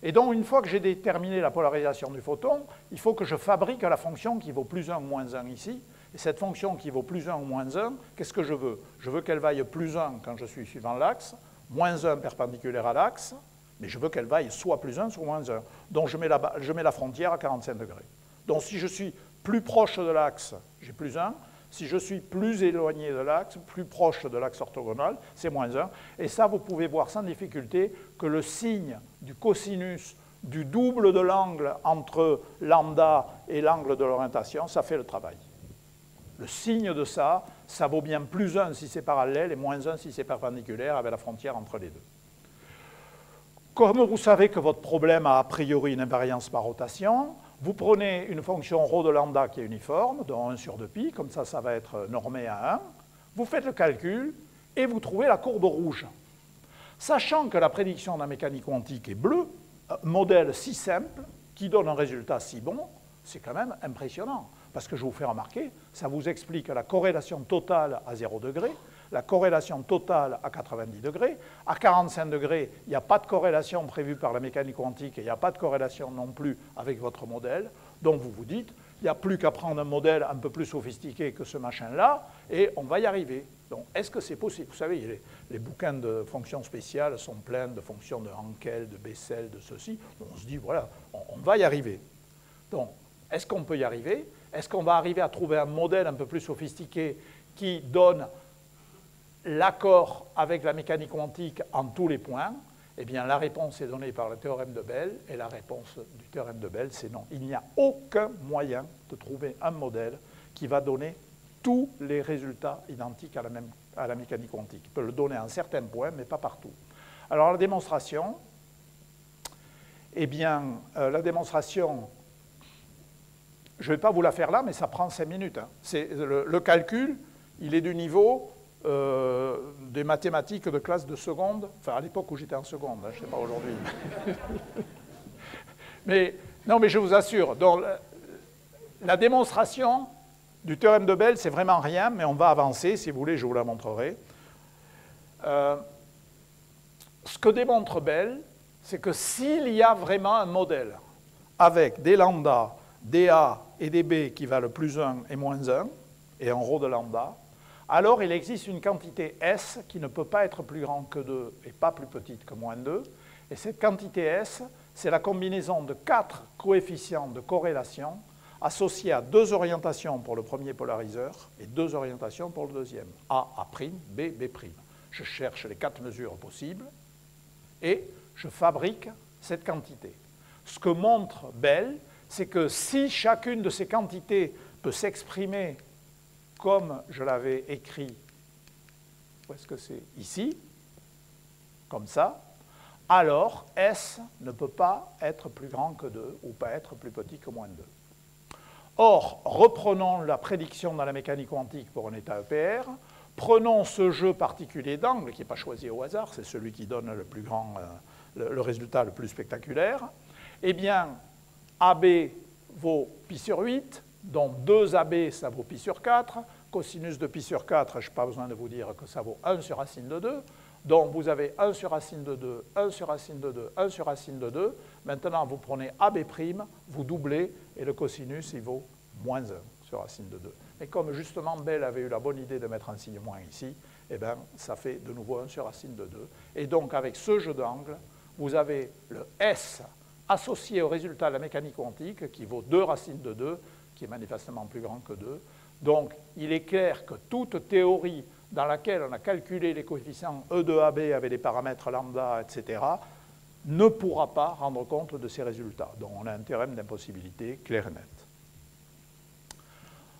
Et donc, une fois que j'ai déterminé la polarisation du photon, il faut que je fabrique la fonction qui vaut plus 1 ou moins 1 ici. Et cette fonction qui vaut plus 1 ou moins 1, qu'est-ce que je veux? Je veux qu'elle vaille plus 1 quand je suis suivant l'axe, moins 1 perpendiculaire à l'axe, mais je veux qu'elle vaille soit plus 1, soit moins 1. Donc, je mets la frontière à 45 degrés. Donc, si je suis plus proche de l'axe, j'ai plus 1. Si je suis plus éloigné de l'axe, plus proche de l'axe orthogonal, c'est moins 1. Et ça, vous pouvez voir sans difficulté que le signe du cosinus du double de l'angle entre lambda et l'angle de l'orientation, ça fait le travail. Le signe de ça, ça vaut bien plus 1 si c'est parallèle et moins 1 si c'est perpendiculaire avec la frontière entre les deux. Comme vous savez que votre problème a priori une invariance par rotation, vous prenez une fonction ρ de lambda qui est uniforme, dont 1 sur 2pi, comme ça, ça va être normé à 1. Vous faites le calcul et vous trouvez la courbe rouge. Sachant que la prédiction de la mécanique quantique est bleue, un modèle si simple, qui donne un résultat si bon, c'est quand même impressionnant. Parce que je vous fais remarquer, ça vous explique la corrélation totale à 0 degré, la corrélation totale à 90 degrés. À 45 degrés, il n'y a pas de corrélation prévue par la mécanique quantique et il n'y a pas de corrélation non plus avec votre modèle. Donc vous vous dites, il n'y a plus qu'à prendre un modèle un peu plus sophistiqué que ce machin-là et on va y arriver. Donc est-ce que c'est possible? Vous savez, les bouquins de fonctions spéciales sont pleins de fonctions de Hankel, de Bessel, de ceci. On se dit, voilà, on va y arriver. Donc, est-ce qu'on peut y arriver? Est-ce qu'on va arriver à trouver un modèle un peu plus sophistiqué qui donne l'accord avec la mécanique quantique en tous les points? Eh bien, la réponse est donnée par le théorème de Bell, et la réponse du théorème de Bell, c'est non. Il n'y a aucun moyen de trouver un modèle qui va donner tous les résultats identiques à la mécanique quantique. Il peut le donner à un certain point, mais pas partout. Alors, la démonstration, eh bien, la démonstration, je ne vais pas vous la faire là, mais ça prend 5 minutes. Le calcul, il est du niveau des mathématiques de classe de seconde, enfin à l'époque où j'étais en seconde, je ne sais pas aujourd'hui. Non, mais je vous assure, donc, la démonstration du théorème de Bell, c'est vraiment rien, mais on va avancer, si vous voulez, je vous la montrerai. Ce que démontre Bell, c'est que s'il y a vraiment un modèle avec des lambda, des A et des B qui valent plus 1 et moins 1, et un rho de lambda, alors il existe une quantité S qui ne peut pas être plus grande que 2 et pas plus petite que moins 2. Et cette quantité S, c'est la combinaison de 4 coefficients de corrélation associés à 2 orientations pour le premier polariseur et 2 orientations pour le deuxième. A, A', B, B'. Je cherche les 4 mesures possibles et je fabrique cette quantité. Ce que montre Bell, c'est que si chacune de ces quantités peut s'exprimer comme je l'avais écrit, où est-ce que c'est? Ici, comme ça, alors S ne peut pas être plus grand que 2 ou pas être plus petit que moins 2. Or, reprenons la prédiction dans la mécanique quantique pour un état EPR, prenons ce jeu particulier d'angle, qui n'est pas choisi au hasard, c'est celui qui donne le plus grand, le résultat le plus spectaculaire. Eh bien, AB vaut pi sur 8, donc 2AB, ça vaut pi sur 4. Cosinus de pi sur 4, je n'ai pas besoin de vous dire que ça vaut 1 sur racine de 2. Donc, vous avez 1 sur racine de 2, 1 sur racine de 2, 1 sur racine de 2. Maintenant, vous prenez AB', vous doublez, et le cosinus, il vaut moins 1 sur racine de 2. Mais comme justement Bell avait eu la bonne idée de mettre un signe moins ici, eh bien, ça fait de nouveau 1 sur racine de 2. Et donc, avec ce jeu d'angle, vous avez le S associé au résultat de la mécanique quantique, qui vaut 2 racines de 2, qui est manifestement plus grand que 2. Donc, il est clair que toute théorie dans laquelle on a calculé les coefficients E de AB avec les paramètres lambda, etc., ne pourra pas rendre compte de ces résultats. Donc, on a un théorème d'impossibilité clair et net.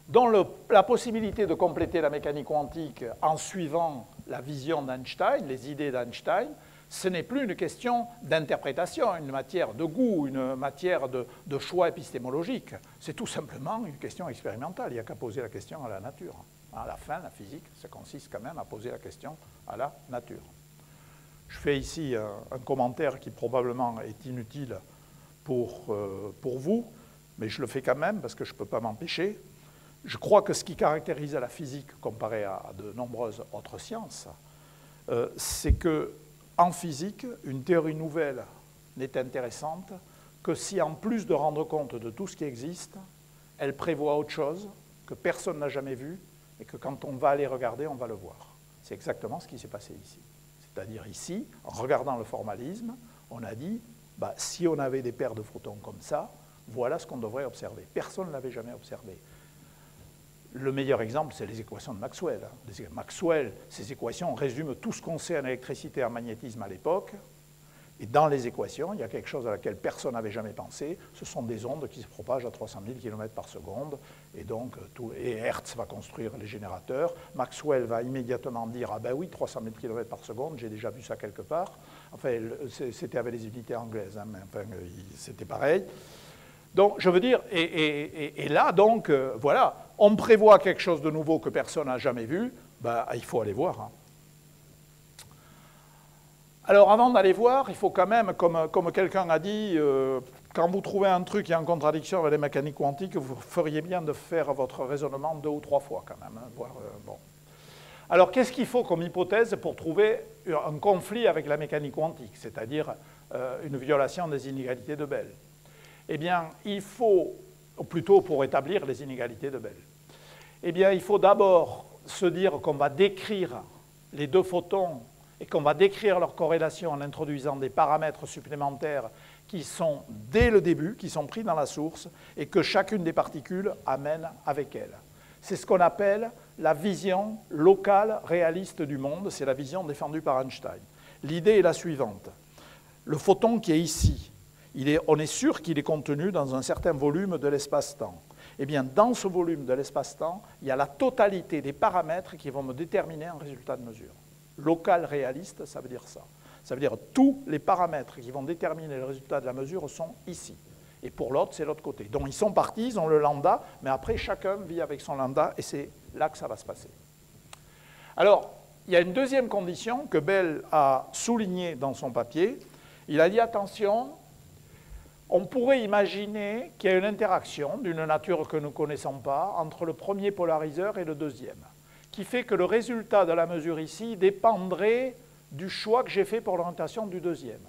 Dans la possibilité de compléter la mécanique quantique en suivant la vision d'Einstein, les idées d'Einstein, ce n'est plus une question d'interprétation, une matière de goût, une matière de choix épistémologique. C'est tout simplement une question expérimentale. Il n'y a qu'à poser la question à la nature. À la fin, la physique, ça consiste quand même à poser la question à la nature. Je fais ici un commentaire qui probablement est inutile pour vous, mais je le fais quand même parce que je ne peux pas m'empêcher. Je crois que ce qui caractérise la physique comparé à de nombreuses autres sciences, c'est qu'en physique, une théorie nouvelle n'est intéressante que si, en plus de rendre compte de tout ce qui existe, elle prévoit autre chose que personne n'a jamais vu et que quand on va aller regarder, on va le voir. C'est exactement ce qui s'est passé ici. C'est-à-dire ici, en regardant le formalisme, on a dit, bah, si on avait des paires de photons comme ça, voilà ce qu'on devrait observer. Personne ne l'avait jamais observé. Le meilleur exemple, c'est les équations de Maxwell. Maxwell, ces équations résument tout ce qu'on sait en électricité et en magnétisme à l'époque. Et dans les équations, il y a quelque chose à laquelle personne n'avait jamais pensé. Ce sont des ondes qui se propagent à 300 000 km par seconde. Et donc, Hertz va construire les générateurs. Maxwell va immédiatement dire, ah ben oui, 300 000 km par seconde, j'ai déjà vu ça quelque part. Enfin, c'était avec les unités anglaises, hein, mais enfin, c'était pareil. Donc, je veux dire, et là, donc, voilà, on prévoit quelque chose de nouveau que personne n'a jamais vu, ben, il faut aller voir. Hein. Alors, avant d'aller voir, il faut quand même, comme quelqu'un a dit, quand vous trouvez un truc qui est en contradiction avec les mécaniques quantiques, vous feriez bien de faire votre raisonnement 2 ou 3 fois quand même. Hein, voir, bon. Alors, qu'est-ce qu'il faut comme hypothèse pour trouver un conflit avec la mécanique quantique, c'est-à-dire une violation des inégalités de Bell? Eh bien, il faut, ou plutôt pour établir les inégalités de Bell, eh bien, il faut d'abord se dire qu'on va décrire les deux photons et qu'on va décrire leur corrélation en introduisant des paramètres supplémentaires qui sont dès le début, qui sont pris dans la source, et que chacune des particules amène avec elle. C'est ce qu'on appelle la vision locale réaliste du monde, c'est la vision défendue par Einstein. L'idée est la suivante. Le photon qui est ici, on est sûr qu'il est contenu dans un certain volume de l'espace-temps. Eh bien, dans ce volume de l'espace-temps, il y a la totalité des paramètres qui vont me déterminer un résultat de mesure. Local réaliste, ça veut dire ça. Ça veut dire que tous les paramètres qui vont déterminer le résultat de la mesure sont ici. Et pour l'autre, c'est l'autre côté. Donc, ils sont partis, ils ont le lambda, mais après, chacun vit avec son lambda, et c'est là que ça va se passer. Alors, il y a une deuxième condition que Bell a soulignée dans son papier. Il a dit, attention, on pourrait imaginer qu'il y a une interaction d'une nature que nous ne connaissons pas entre le premier polariseur et le deuxième, qui fait que le résultat de la mesure ici dépendrait du choix que j'ai fait pour l'orientation du deuxième.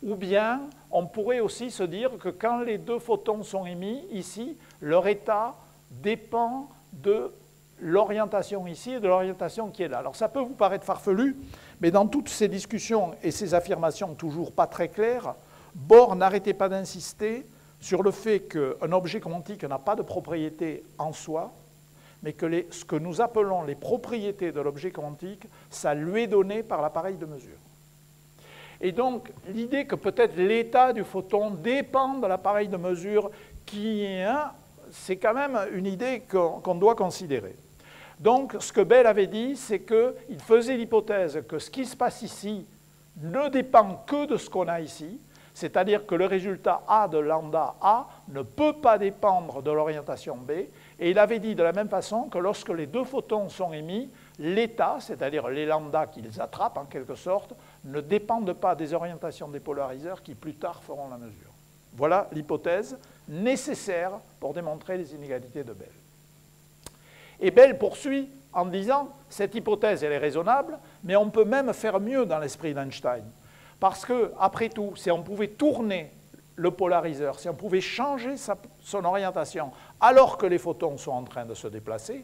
Ou bien, on pourrait aussi se dire que quand les deux photons sont émis, ici, leur état dépend de l'orientation ici et de l'orientation qui est là. Alors ça peut vous paraître farfelu, mais dans toutes ces discussions et ces affirmations toujours pas très claires, Bohr n'arrêtait pas d'insister sur le fait qu'un objet quantique n'a pas de propriété en soi, mais que ce que nous appelons les propriétés de l'objet quantique, ça lui est donné par l'appareil de mesure. Et donc, l'idée que peut-être l'état du photon dépend de l'appareil de mesure qui est un, c'est quand même une idée qu'on doit considérer. Donc, ce que Bell avait dit, c'est qu'il faisait l'hypothèse que ce qui se passe ici ne dépend que de ce qu'on a ici, c'est-à-dire que le résultat A de lambda A ne peut pas dépendre de l'orientation B, et il avait dit de la même façon que lorsque les deux photons sont émis, l'état, c'est-à-dire les lambda qu'ils attrapent en quelque sorte, ne dépendent pas des orientations des polariseurs qui plus tard feront la mesure. Voilà l'hypothèse nécessaire pour démontrer les inégalités de Bell. Et Bell poursuit en disant, cette hypothèse elle est raisonnable, mais on peut même faire mieux dans l'esprit d'Einstein. Parce que, après tout, si on pouvait tourner le polariseur, si on pouvait changer son orientation alors que les photons sont en train de se déplacer,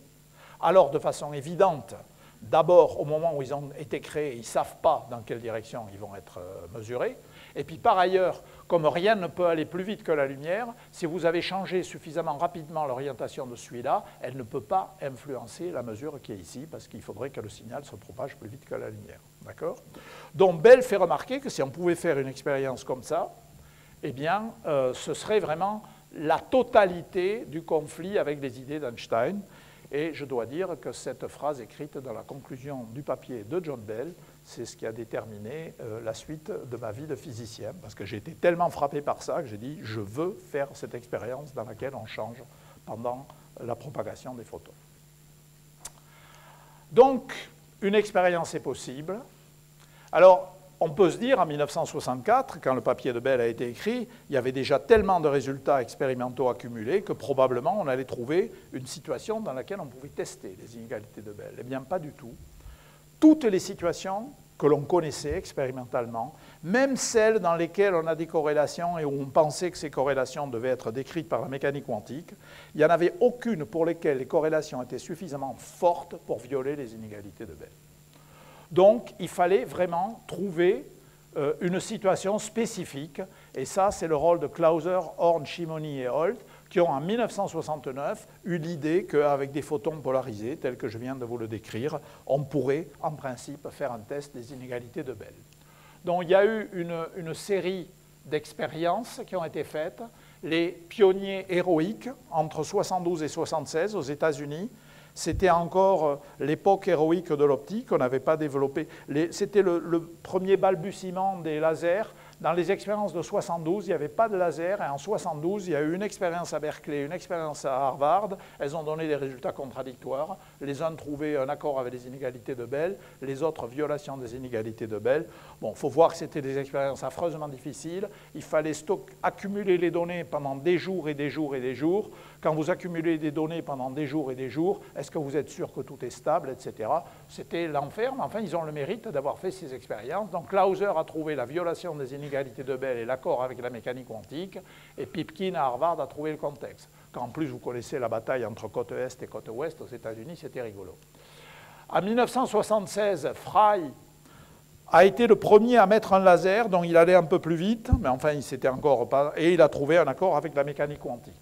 alors de façon évidente, d'abord au moment où ils ont été créés, ils ne savent pas dans quelle direction ils vont être mesurés, et puis par ailleurs, comme rien ne peut aller plus vite que la lumière, si vous avez changé suffisamment rapidement l'orientation de celui-là, elle ne peut pas influencer la mesure qui est ici, parce qu'il faudrait que le signal se propage plus vite que la lumière. D'accord ? Donc Bell fait remarquer que si on pouvait faire une expérience comme ça, eh bien, ce serait vraiment la totalité du conflit avec les idées d'Einstein. Et je dois dire que cette phrase écrite dans la conclusion du papier de John Bell, c'est ce qui a déterminé la suite de ma vie de physicien, parce que j'ai été tellement frappé par ça que j'ai dit, je veux faire cette expérience dans laquelle on change pendant la propagation des photons. Donc, une expérience est possible. Alors, on peut se dire, en 1964, quand le papier de Bell a été écrit, il y avait déjà tellement de résultats expérimentaux accumulés que probablement on allait trouver une situation dans laquelle on pouvait tester les inégalités de Bell. Eh bien, pas du tout. Toutes les situations que l'on connaissait expérimentalement, même celles dans lesquelles on a des corrélations et où on pensait que ces corrélations devaient être décrites par la mécanique quantique, il n'y en avait aucune pour lesquelles les corrélations étaient suffisamment fortes pour violer les inégalités de Bell. Donc, il fallait vraiment trouver une situation spécifique, et ça, c'est le rôle de Clauser, Horn, Shimony et Holt, qui ont en 1969 eu l'idée qu'avec des photons polarisés, tels que je viens de vous le décrire, on pourrait, en principe, faire un test des inégalités de Bell. Donc, il y a eu une série d'expériences qui ont été faites. Les pionniers héroïques, entre 1972 et 1976 aux États-Unis, c'était encore l'époque héroïque de l'optique, on n'avait pas développé. C'était le premier balbutiement des lasers. Dans les expériences de 72, il n'y avait pas de laser, et en 72, il y a eu une expérience à Berkeley, une expérience à Harvard. Elles ont donné des résultats contradictoires. Les uns trouvaient un accord avec les inégalités de Bell, les autres violation des inégalités de Bell. Bon, il faut voir que c'était des expériences affreusement difficiles. Il fallait accumuler les données pendant des jours et des jours et des jours. Quand vous accumulez des données pendant des jours et des jours, est-ce que vous êtes sûr que tout est stable, etc. C'était l'enfer, mais enfin, ils ont le mérite d'avoir fait ces expériences. Donc, Clauser a trouvé la violation des inégalités de Bell et l'accord avec la mécanique quantique, et Pipkin à Harvard a trouvé le contexte. Quand en plus, vous connaissez la bataille entre côte Est et côte Ouest aux États-Unis, c'était rigolo. En 1976, Fry a été le premier à mettre un laser, dont il allait un peu plus vite, mais enfin, il s'était encore pas... Et il a trouvé un accord avec la mécanique quantique.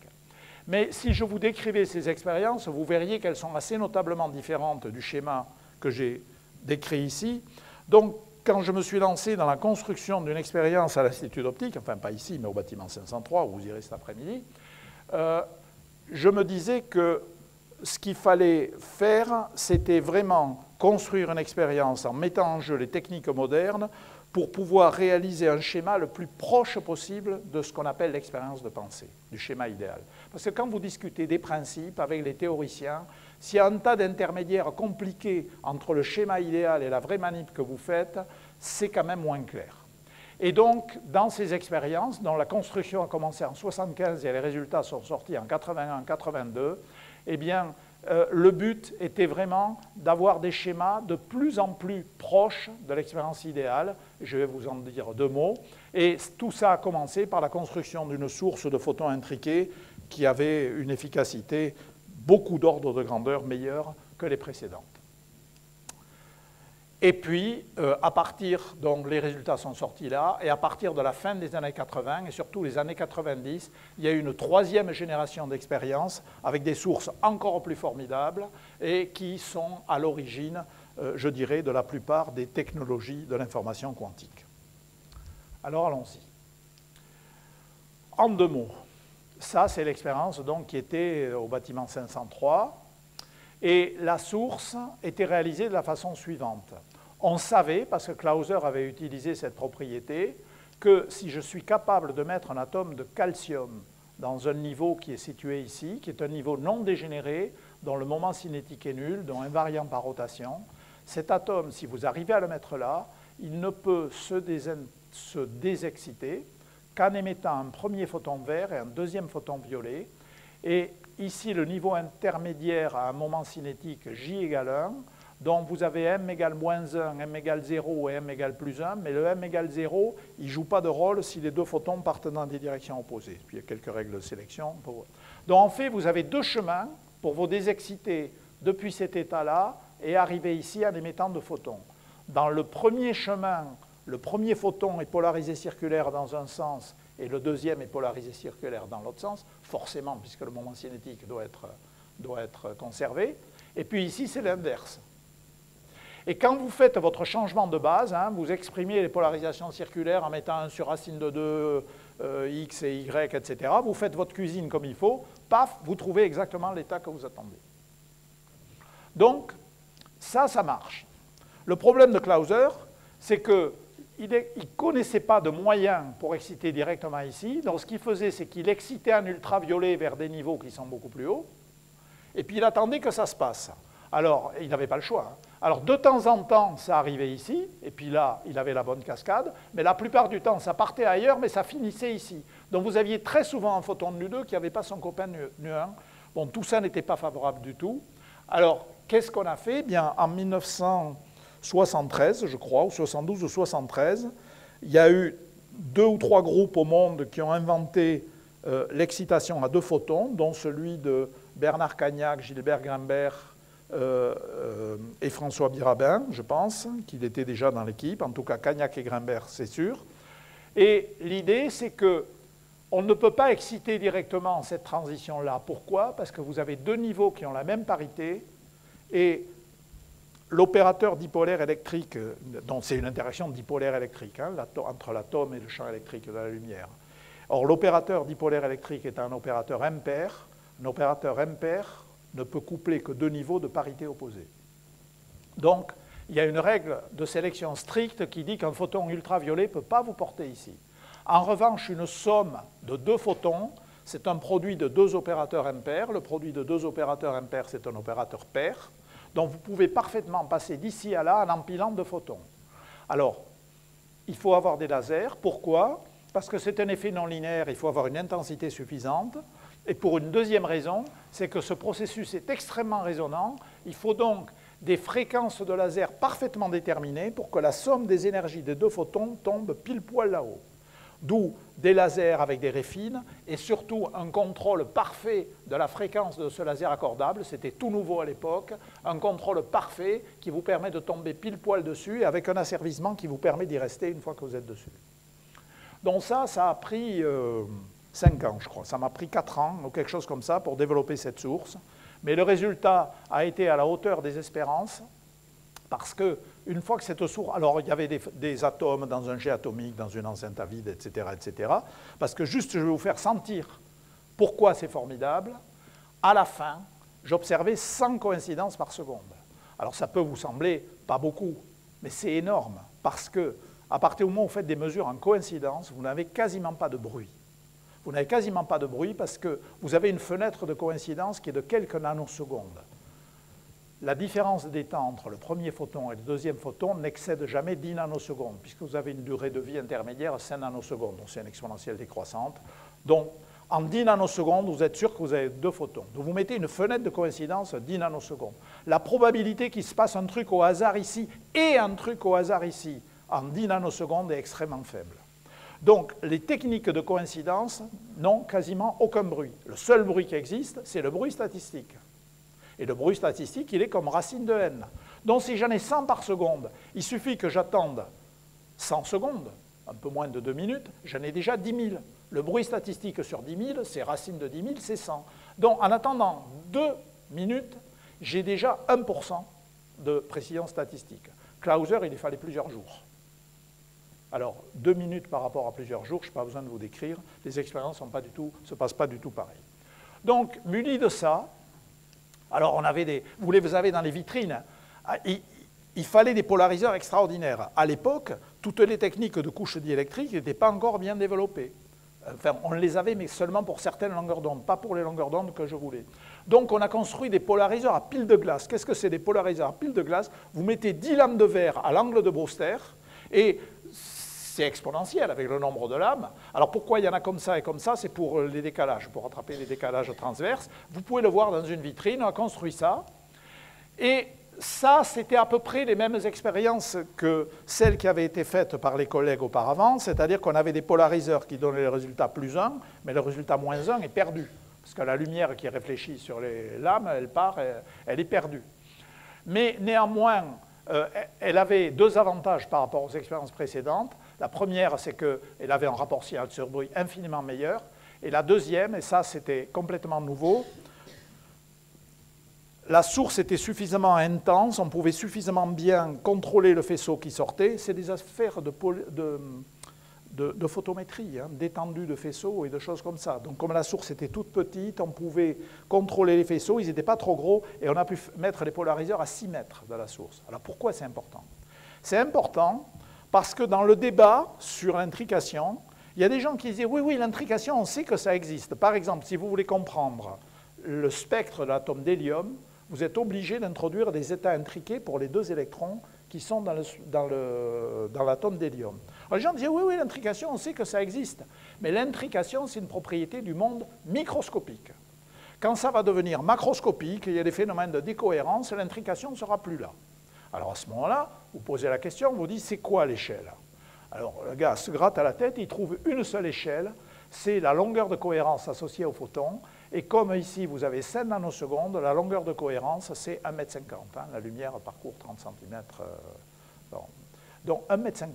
Mais si je vous décrivais ces expériences, vous verriez qu'elles sont assez notablement différentes du schéma que j'ai décrit ici. Donc, quand je me suis lancé dans la construction d'une expérience à l'Institut d'optique, enfin pas ici, mais au bâtiment 503, où vous irez cet après-midi, je me disais que ce qu'il fallait faire, c'était vraiment construire une expérience en mettant en jeu les techniques modernes pour pouvoir réaliser un schéma le plus proche possible de ce qu'on appelle l'expérience de pensée, du schéma idéal. Parce que quand vous discutez des principes avec les théoriciens, s'il y a un tas d'intermédiaires compliqués entre le schéma idéal et la vraie manip que vous faites, c'est quand même moins clair. Et donc, dans ces expériences, dont la construction a commencé en 1975 et les résultats sont sortis en 1981-1982, eh bien, le but était vraiment d'avoir des schémas de plus en plus proches de l'expérience idéale. Je vais vous en dire 2 mots. Et tout ça a commencé par la construction d'une source de photons intriqués qui avait une efficacité beaucoup d'ordre de grandeur meilleure que les précédentes. Et puis, à partir, donc les résultats sont sortis là, et à partir de la fin des années 80, et surtout les années 90, il y a eu une 3e génération d'expériences avec des sources encore plus formidables et qui sont à l'origine, je dirais, de la plupart des technologies de l'information quantique. Alors allons-y. En 2 mots, ça c'est l'expérience donc qui était au bâtiment 503, et la source était réalisée de la façon suivante. On savait, parce que Clauser avait utilisé cette propriété, que si je suis capable de mettre un atome de calcium dans un niveau qui est situé ici, qui est un niveau non dégénéré, dont le moment cinétique est nul, dont invariant par rotation, cet atome, si vous arrivez à le mettre là, il ne peut se désexciter qu'en émettant un premier photon vert et un deuxième photon violet. Et ici, le niveau intermédiaire à un moment cinétique J égale 1, donc vous avez m égale moins 1, m égale 0 et m égale plus 1, mais le m égale 0, il ne joue pas de rôle si les 2 photons partent dans des directions opposées. Puis il y a quelques règles de sélection. Donc en fait, vous avez 2 chemins pour vous désexciter depuis cet état-là et arriver ici en émettant 2 photons. Dans le premier chemin, le premier photon est polarisé circulaire dans un sens et le deuxième est polarisé circulaire dans l'autre sens, forcément, puisque le moment cinétique doit être conservé. Et puis ici, c'est l'inverse. Et quand vous faites votre changement de base, vous exprimez les polarisations circulaires en mettant 1 sur racine de 2, x et y, etc. Vous faites votre cuisine comme il faut, paf, vous trouvez exactement l'état que vous attendez. Donc, ça marche. Le problème de Clauser, c'est qu'il ne connaissait pas de moyen pour exciter directement ici. Donc, ce qu'il faisait, c'est qu'il excitait en ultraviolet vers des niveaux qui sont beaucoup plus hauts, et puis il attendait que ça se passe. Alors, il n'avait pas le choix. Alors, de temps en temps, ça arrivait ici, et puis là, il avait la bonne cascade, mais la plupart du temps, ça partait ailleurs, mais ça finissait ici. Donc, vous aviez très souvent un photon de nu2 qui n'avait pas son copain nu1. Bon, tout ça n'était pas favorable du tout. Alors, qu'est-ce qu'on a fait? Bien, en 1973, je crois, ou 72 ou 73, il y a eu 2 ou 3 groupes au monde qui ont inventé l'excitation à 2 photons, dont celui de Bernard Cagnac, Gilbert Grimbert, et François Birabin, je pense, qu'il était déjà dans l'équipe, en tout cas Cagnac et Grimbert, c'est sûr. Et l'idée, c'est qu'on ne peut pas exciter directement cette transition-là. Pourquoi? Parce que vous avez 2 niveaux qui ont la même parité, et l'opérateur dipolaire électrique, donc c'est une interaction dipolaire électrique, entre l'atome et le champ électrique de la lumière. Or, l'opérateur dipolaire électrique est un opérateur impair. Un opérateur impair ne peut coupler que 2 niveaux de parité opposée. Donc, il y a une règle de sélection stricte qui dit qu'un photon ultraviolet ne peut pas vous porter ici. En revanche, une somme de 2 photons, c'est un produit de 2 opérateurs impairs. Le produit de 2 opérateurs impairs, c'est un opérateur pair. Donc, vous pouvez parfaitement passer d'ici à là en empilant 2 photons. Alors, il faut avoir des lasers. Pourquoi? Parce que c'est un effet non linéaire, il faut avoir une intensité suffisante. Et pour une deuxième raison, c'est que ce processus est extrêmement résonnant. Il faut donc des fréquences de laser parfaitement déterminées pour que la somme des énergies des 2 photons tombe pile poil là-haut. D'où des lasers avec des réfines et surtout un contrôle parfait de la fréquence de ce laser accordable. C'était tout nouveau à l'époque. Un contrôle parfait qui vous permet de tomber pile poil dessus et avec un asservissement qui vous permet d'y rester une fois que vous êtes dessus. Donc ça a pris 5 ans, je crois. Ça m'a pris 4 ans ou quelque chose comme ça pour développer cette source. Mais le résultat a été à la hauteur des espérances parce qu'une fois que cette source... Alors, il y avait des atomes dans un jet atomique, dans une enceinte à vide, etc., etc. Parce que juste, je vais vous faire sentir pourquoi c'est formidable. À la fin, j'observais 100 coïncidences par seconde. Alors, ça peut vous sembler pas beaucoup, mais c'est énorme parce que à partir du moment où vous faites des mesures en coïncidence, vous n'avez quasiment pas de bruit. Vous n'avez quasiment pas de bruit parce que vous avez une fenêtre de coïncidence qui est de quelques nanosecondes. La différence d'état entre le premier photon et le deuxième photon n'excède jamais 10 nanosecondes, puisque vous avez une durée de vie intermédiaire à 5 nanosecondes. Donc c'est une exponentielle décroissante. Donc, En 10 nanosecondes, vous êtes sûr que vous avez 2 photons. Donc vous mettez une fenêtre de coïncidence 10 nanosecondes. La probabilité qu'il se passe un truc au hasard ici et un truc au hasard ici en 10 nanosecondes est extrêmement faible. Donc les techniques de coïncidence n'ont quasiment aucun bruit. Le seul bruit qui existe, c'est le bruit statistique. Et le bruit statistique, il est comme racine de n. Donc si j'en ai 100 par seconde, il suffit que j'attende 100 secondes, un peu moins de 2 minutes, j'en ai déjà 10 000. Le bruit statistique sur 10 000, c'est racine de 10 000, c'est 100. Donc en attendant 2 minutes, j'ai déjà 1% de précision statistique. Clauser, il lui fallait plusieurs jours. Alors, 2 minutes par rapport à plusieurs jours, je n'ai pas besoin de vous décrire, les expériences ne se passent pas du tout pareil. Donc, muni de ça, alors on avait vous les avez dans les vitrines, il fallait des polariseurs extraordinaires. À l'époque, toutes les techniques de couches diélectriques n'étaient pas encore bien développées. Enfin, on les avait, mais seulement pour certaines longueurs d'onde, pas pour les longueurs d'onde que je voulais. Donc, on a construit des polariseurs à pile de glace. Qu'est-ce que c'est des polariseurs à pile de glace? Vous mettez 10 lames de verre à l'angle de Brewster, et c'est exponentiel avec le nombre de lames. Alors, pourquoi il y en a comme ça et comme ça? C'est pour les décalages, pour rattraper les décalages transverses. Vous pouvez le voir dans une vitrine, on a construit ça. Et ça, c'était à peu près les mêmes expériences que celles qui avaient été faites par les collègues auparavant, c'est-à-dire qu'on avait des polariseurs qui donnaient le résultat +1, mais le résultat -1 est perdu, parce que la lumière qui réfléchit sur les lames, elle part, elle est perdue. Mais néanmoins, elle avait 2 avantages par rapport aux expériences précédentes. La première, c'est qu'elle avait un rapport signal sur bruit infiniment meilleur, et la deuxième, et ça c'était complètement nouveau, la source était suffisamment intense, on pouvait suffisamment bien contrôler le faisceau qui sortait. C'est des affaires de photométrie, hein, d'étendue de faisceaux et de choses comme ça. Donc comme la source était toute petite, on pouvait contrôler les faisceaux, ils n'étaient pas trop gros, et on a pu mettre les polariseurs à 6 mètres de la source. Alors pourquoi c'est important? C'est important parce que dans le débat sur l'intrication, il y a des gens qui disent « Oui, l'intrication, on sait que ça existe. » Par exemple, si vous voulez comprendre le spectre de l'atome d'hélium, vous êtes obligé d'introduire des états intriqués pour les 2 électrons qui sont dans l'atome d'hélium. Alors les gens disent, oui, l'intrication, on sait que ça existe. Mais l'intrication, c'est une propriété du monde microscopique. Quand ça va devenir macroscopique, il y a des phénomènes de décohérence, l'intrication ne sera plus là. Alors à ce moment-là, vous posez la question, vous dites, c'est quoi l'échelle? Alors le gars se gratte à la tête, il trouve une seule échelle, c'est la longueur de cohérence associée au photon. Et comme ici, vous avez 5 nanosecondes, la longueur de cohérence, c'est 1,50 m. Hein, la lumière parcourt 30 cm. Donc 1,50 m.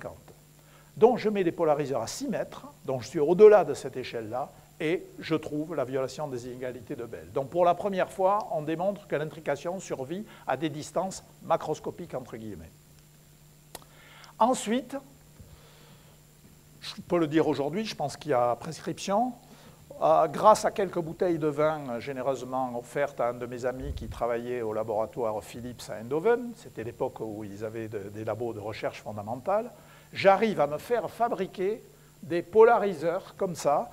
Donc je mets des polariseurs à 6 mètres, donc je suis au-delà de cette échelle-là, et je trouve la violation des inégalités de Bell. Donc pour la première fois, on démontre que l'intrication survit à des distances macroscopiques, entre guillemets. Ensuite, je peux le dire aujourd'hui, je pense qu'il y a prescription. Grâce à quelques bouteilles de vin généreusement offertes à un de mes amis qui travaillait au laboratoire Philips à Eindhoven, c'était l'époque où ils avaient des labos de recherche fondamentale, j'arrive à me faire fabriquer des polariseurs comme ça,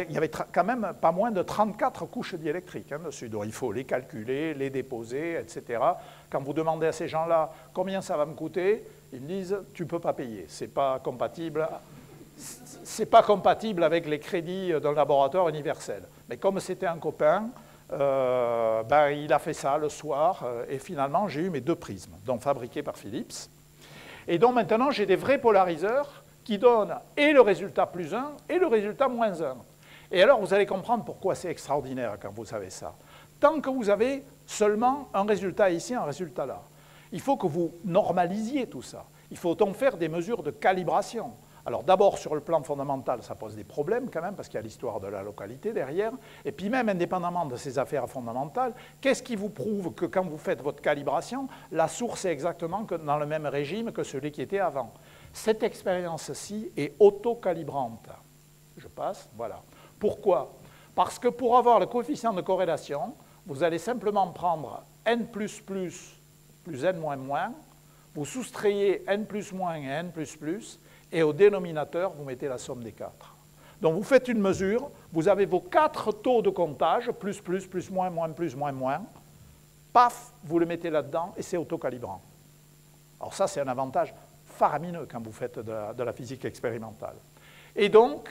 il y avait quand même pas moins de 34 couches diélectriques dessus, donc il faut les calculer, les déposer, etc. Quand vous demandez à ces gens-là combien ça va me coûter, ils me disent « tu ne peux pas payer, ce n'est pas compatible ». Ce n'est pas compatible avec les crédits d'un laboratoire universel. Mais comme c'était un copain, il a fait ça le soir, et finalement, j'ai eu mes 2 prismes, donc fabriqués par Philips. Et donc maintenant, j'ai des vrais polariseurs qui donnent et le résultat +1 et le résultat -1. Et alors, vous allez comprendre pourquoi c'est extraordinaire quand vous savez ça. Tant que vous avez seulement un résultat ici, un résultat là, il faut que vous normalisiez tout ça. Il faut donc faire des mesures de calibration. Alors d'abord, sur le plan fondamental, ça pose des problèmes quand même, parce qu'il y a l'histoire de la localité derrière. Et puis même, indépendamment de ces affaires fondamentales, qu'est-ce qui vous prouve que quand vous faites votre calibration, la source est exactement dans le même régime que celui qui était avant? Cette expérience-ci est auto-calibrante. Je passe, voilà. Pourquoi? Parce que pour avoir le coefficient de corrélation, vous allez simplement prendre n++ plus n-, vous soustrayez n+- et n++, et au dénominateur, vous mettez la somme des 4. Donc vous faites une mesure, vous avez vos 4 taux de comptage, plus, moins, plus, moins, paf, vous le mettez là-dedans, et c'est autocalibrant. Alors ça, c'est un avantage faramineux quand vous faites de la physique expérimentale. Et donc,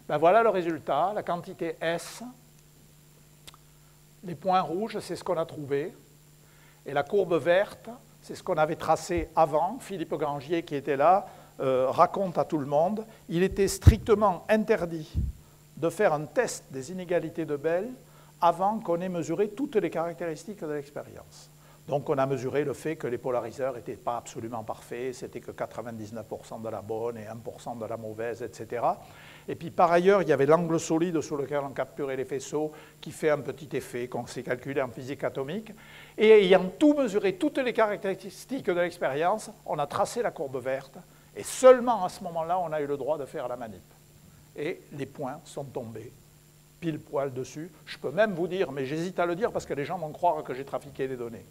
Ben voilà le résultat, la quantité S. Les points rouges, c'est ce qu'on a trouvé. Et la courbe verte, c'est ce qu'on avait tracé avant. Philippe Grangier, qui était là, raconte à tout le monde. Il était strictement interdit de faire un test des inégalités de Bell avant qu'on ait mesuré toutes les caractéristiques de l'expérience. Donc on a mesuré le fait que les polariseurs n'étaient pas absolument parfaits, c'était que 99% de la bonne et 1% de la mauvaise, etc. Et puis par ailleurs, il y avait l'angle solide sur lequel on capturait les faisceaux qui fait un petit effet qu'on s'est calculé en physique atomique. Et ayant tout mesuré, toutes les caractéristiques de l'expérience, on a tracé la courbe verte et seulement à ce moment-là, on a eu le droit de faire la manip. Et les points sont tombés pile poil dessus. Je peux même vous dire, mais j'hésite à le dire parce que les gens vont croire que j'ai trafiqué les données.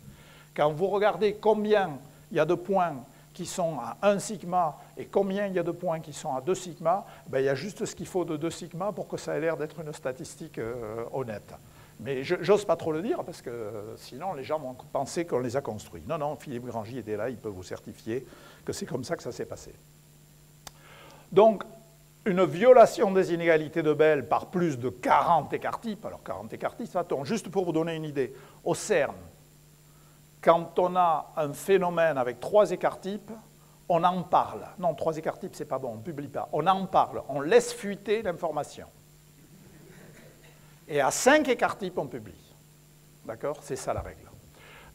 Quand vous regardez combien il y a de points qui sont à 1 sigma et combien il y a de points qui sont à 2 sigma, ben, il y a juste ce qu'il faut de 2 sigma pour que ça ait l'air d'être une statistique honnête. Mais je n'ose pas trop le dire parce que sinon les gens vont penser qu'on les a construits. Non, non, Philippe Grangier était là, il peut vous certifier que c'est comme ça que ça s'est passé. Donc, une violation des inégalités de Bell par plus de 40 écart-types, alors 40 écart-types, attends, juste pour vous donner une idée, au CERN, quand on a un phénomène avec 3 écart-types, on en parle. Non, 3 écart-types, c'est pas bon, on ne publie pas. On en parle, on laisse fuiter l'information. Et à 5 écart-types, on publie. D'accord? C'est ça la règle.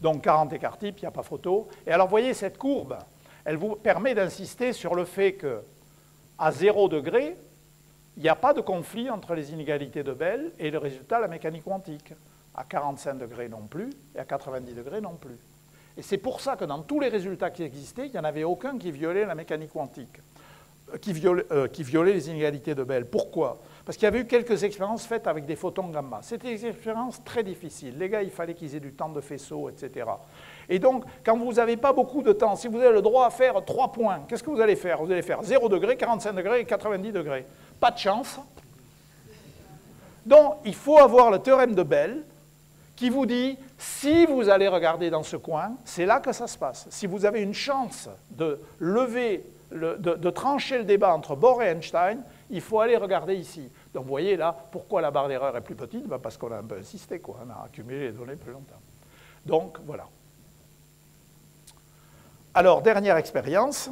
Donc 40 écart-types, il n'y a pas photo. Et alors, vous voyez, cette courbe, elle vous permet d'insister sur le fait qu'à 0 degré, il n'y a pas de conflit entre les inégalités de Bell et le résultat de la mécanique quantique. À 45 degrés non plus, et à 90 degrés non plus. Et c'est pour ça que dans tous les résultats qui existaient, il n'y en avait aucun qui violait la mécanique quantique, qui violait les inégalités de Bell. Pourquoi? Parce qu'il y avait eu quelques expériences faites avec des photons gamma. C'était des expériences très difficiles. Les gars, il fallait qu'ils aient du temps de faisceau, etc. Et donc, quand vous n'avez pas beaucoup de temps, si vous avez le droit à faire 3 points, qu'est-ce que vous allez faire? Vous allez faire 0 degré, 45 degrés et 90 degrés. Pas de chance. Donc, il faut avoir le théorème de Bell, qui vous dit, si vous allez regarder dans ce coin, c'est là que ça se passe. Si vous avez une chance de de trancher le débat entre Bohr et Einstein, il faut aller regarder ici. Donc vous voyez là, pourquoi la barre d'erreur est plus petite? Ben parce qu'on a un peu insisté, quoi. On a accumulé les données plus longtemps. Donc voilà. Alors, dernière expérience.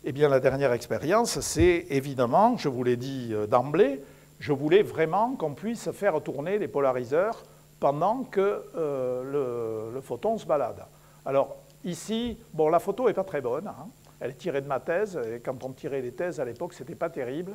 Eh bien, la dernière expérience, c'est évidemment, je vous l'ai dit d'emblée, je voulais vraiment qu'on puisse faire tourner les polariseurs pendant que le photon se balade. Alors ici, bon, la photo n'est pas très bonne, hein. Elle est tirée de ma thèse, et quand on tirait les thèses à l'époque, ce n'était pas terrible.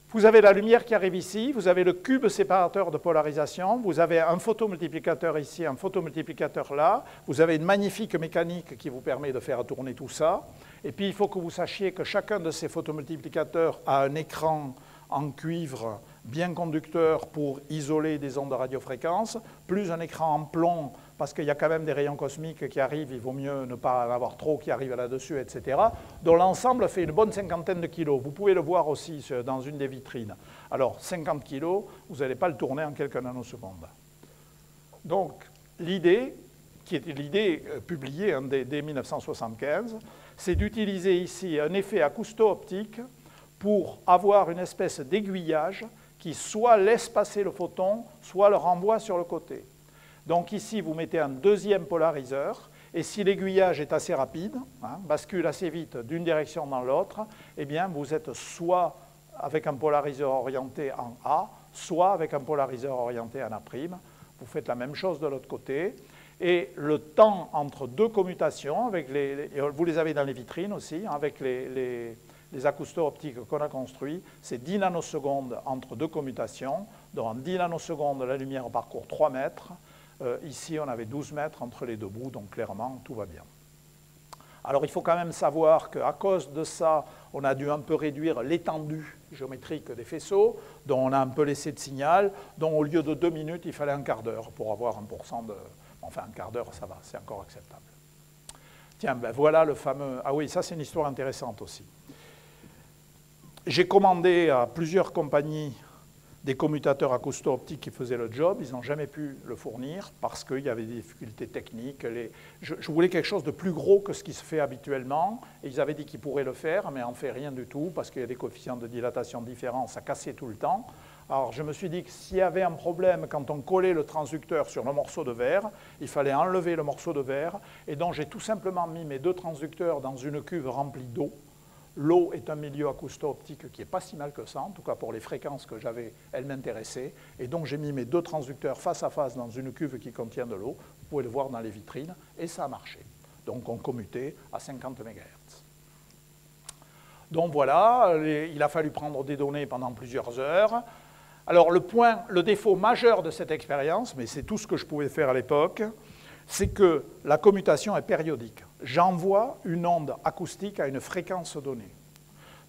Vous avez la lumière qui arrive ici, vous avez le cube séparateur de polarisation, vous avez un photomultiplicateur ici, un photomultiplicateur là, vous avez une magnifique mécanique qui vous permet de faire tourner tout ça, et puis il faut que vous sachiez que chacun de ces photomultiplicateurs a un écran en cuivre bien conducteur pour isoler des ondes de radiofréquence, plus un écran en plomb, parce qu'il y a quand même des rayons cosmiques qui arrivent, il vaut mieux ne pas en avoir trop qui arrivent là-dessus, etc., dont l'ensemble fait une bonne cinquantaine de kilos. Vous pouvez le voir aussi dans une des vitrines. Alors, 50 kilos, vous n'allez pas le tourner en quelques nanosecondes. Donc, l'idée, qui était l'idée publiée dès 1975, c'est d'utiliser ici un effet acousto-optique pour avoir une espèce d'aiguillage qui soit laisse passer le photon, soit le renvoie sur le côté. Donc ici, vous mettez un deuxième polariseur, et si l'aiguillage est assez rapide, hein, bascule assez vite d'une direction dans l'autre, eh bien, vous êtes soit avec un polariseur orienté en A, soit avec un polariseur orienté en A'. Vous faites la même chose de l'autre côté, et le temps entre deux commutations, vous les avez dans les vitrines aussi, avec les acousto-optiques qu'on a construits, c'est 10 nanosecondes entre deux commutations. Donc en 10 nanosecondes, la lumière parcourt 3 mètres. Ici, on avait 12 mètres entre les deux bouts, donc clairement, tout va bien. Alors, il faut quand même savoir qu'à cause de ça, on a dû un peu réduire l'étendue géométrique des faisceaux, dont on a un peu laissé de signal, dont au lieu de 2 minutes, il fallait un quart d'heure pour avoir 1% de... Enfin, un quart d'heure, ça va, c'est encore acceptable. Tiens, ben voilà le fameux... Ah oui, ça, c'est une histoire intéressante aussi. J'ai commandé à plusieurs compagnies des commutateurs acousto-optiques qui faisaient le job. Ils n'ont jamais pu le fournir parce qu'il y avait des difficultés techniques. Je voulais quelque chose de plus gros que ce qui se fait habituellement. Et ils avaient dit qu'ils pourraient le faire, mais en fait rien du tout parce qu'il y a des coefficients de dilatation différents. Ça cassait tout le temps. Alors je me suis dit que s'il y avait un problème quand on collait le transducteur sur le morceau de verre, il fallait enlever le morceau de verre. Et donc j'ai tout simplement mis mes 2 transducteurs dans une cuve remplie d'eau. L'eau est un milieu acousto-optique qui n'est pas si mal que ça, en tout cas pour les fréquences que j'avais, elles m'intéressaient. Et donc j'ai mis mes 2 transducteurs face à face dans une cuve qui contient de l'eau. Vous pouvez le voir dans les vitrines, et ça a marché. Donc on commutait à 50 MHz. Donc voilà, il a fallu prendre des données pendant plusieurs heures. Alors le défaut majeur de cette expérience, mais c'est tout ce que je pouvais faire à l'époque, c'est que la commutation est périodique. J'envoie une onde acoustique à une fréquence donnée.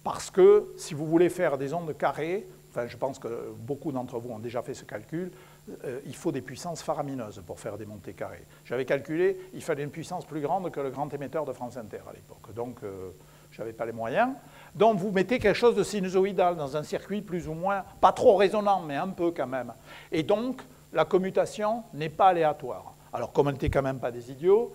Parce que si vous voulez faire des ondes carrées, enfin je pense que beaucoup d'entre vous ont déjà fait ce calcul, il faut des puissances faramineuses pour faire des montées carrées. J'avais calculé, il fallait une puissance plus grande que le grand émetteur de France Inter à l'époque. Donc je n'avais pas les moyens. Donc vous mettez quelque chose de sinusoïdal dans un circuit plus ou moins, pas trop résonnant, mais un peu quand même. Et donc la commutation n'est pas aléatoire. Alors, comme on n'était quand même pas des idiots,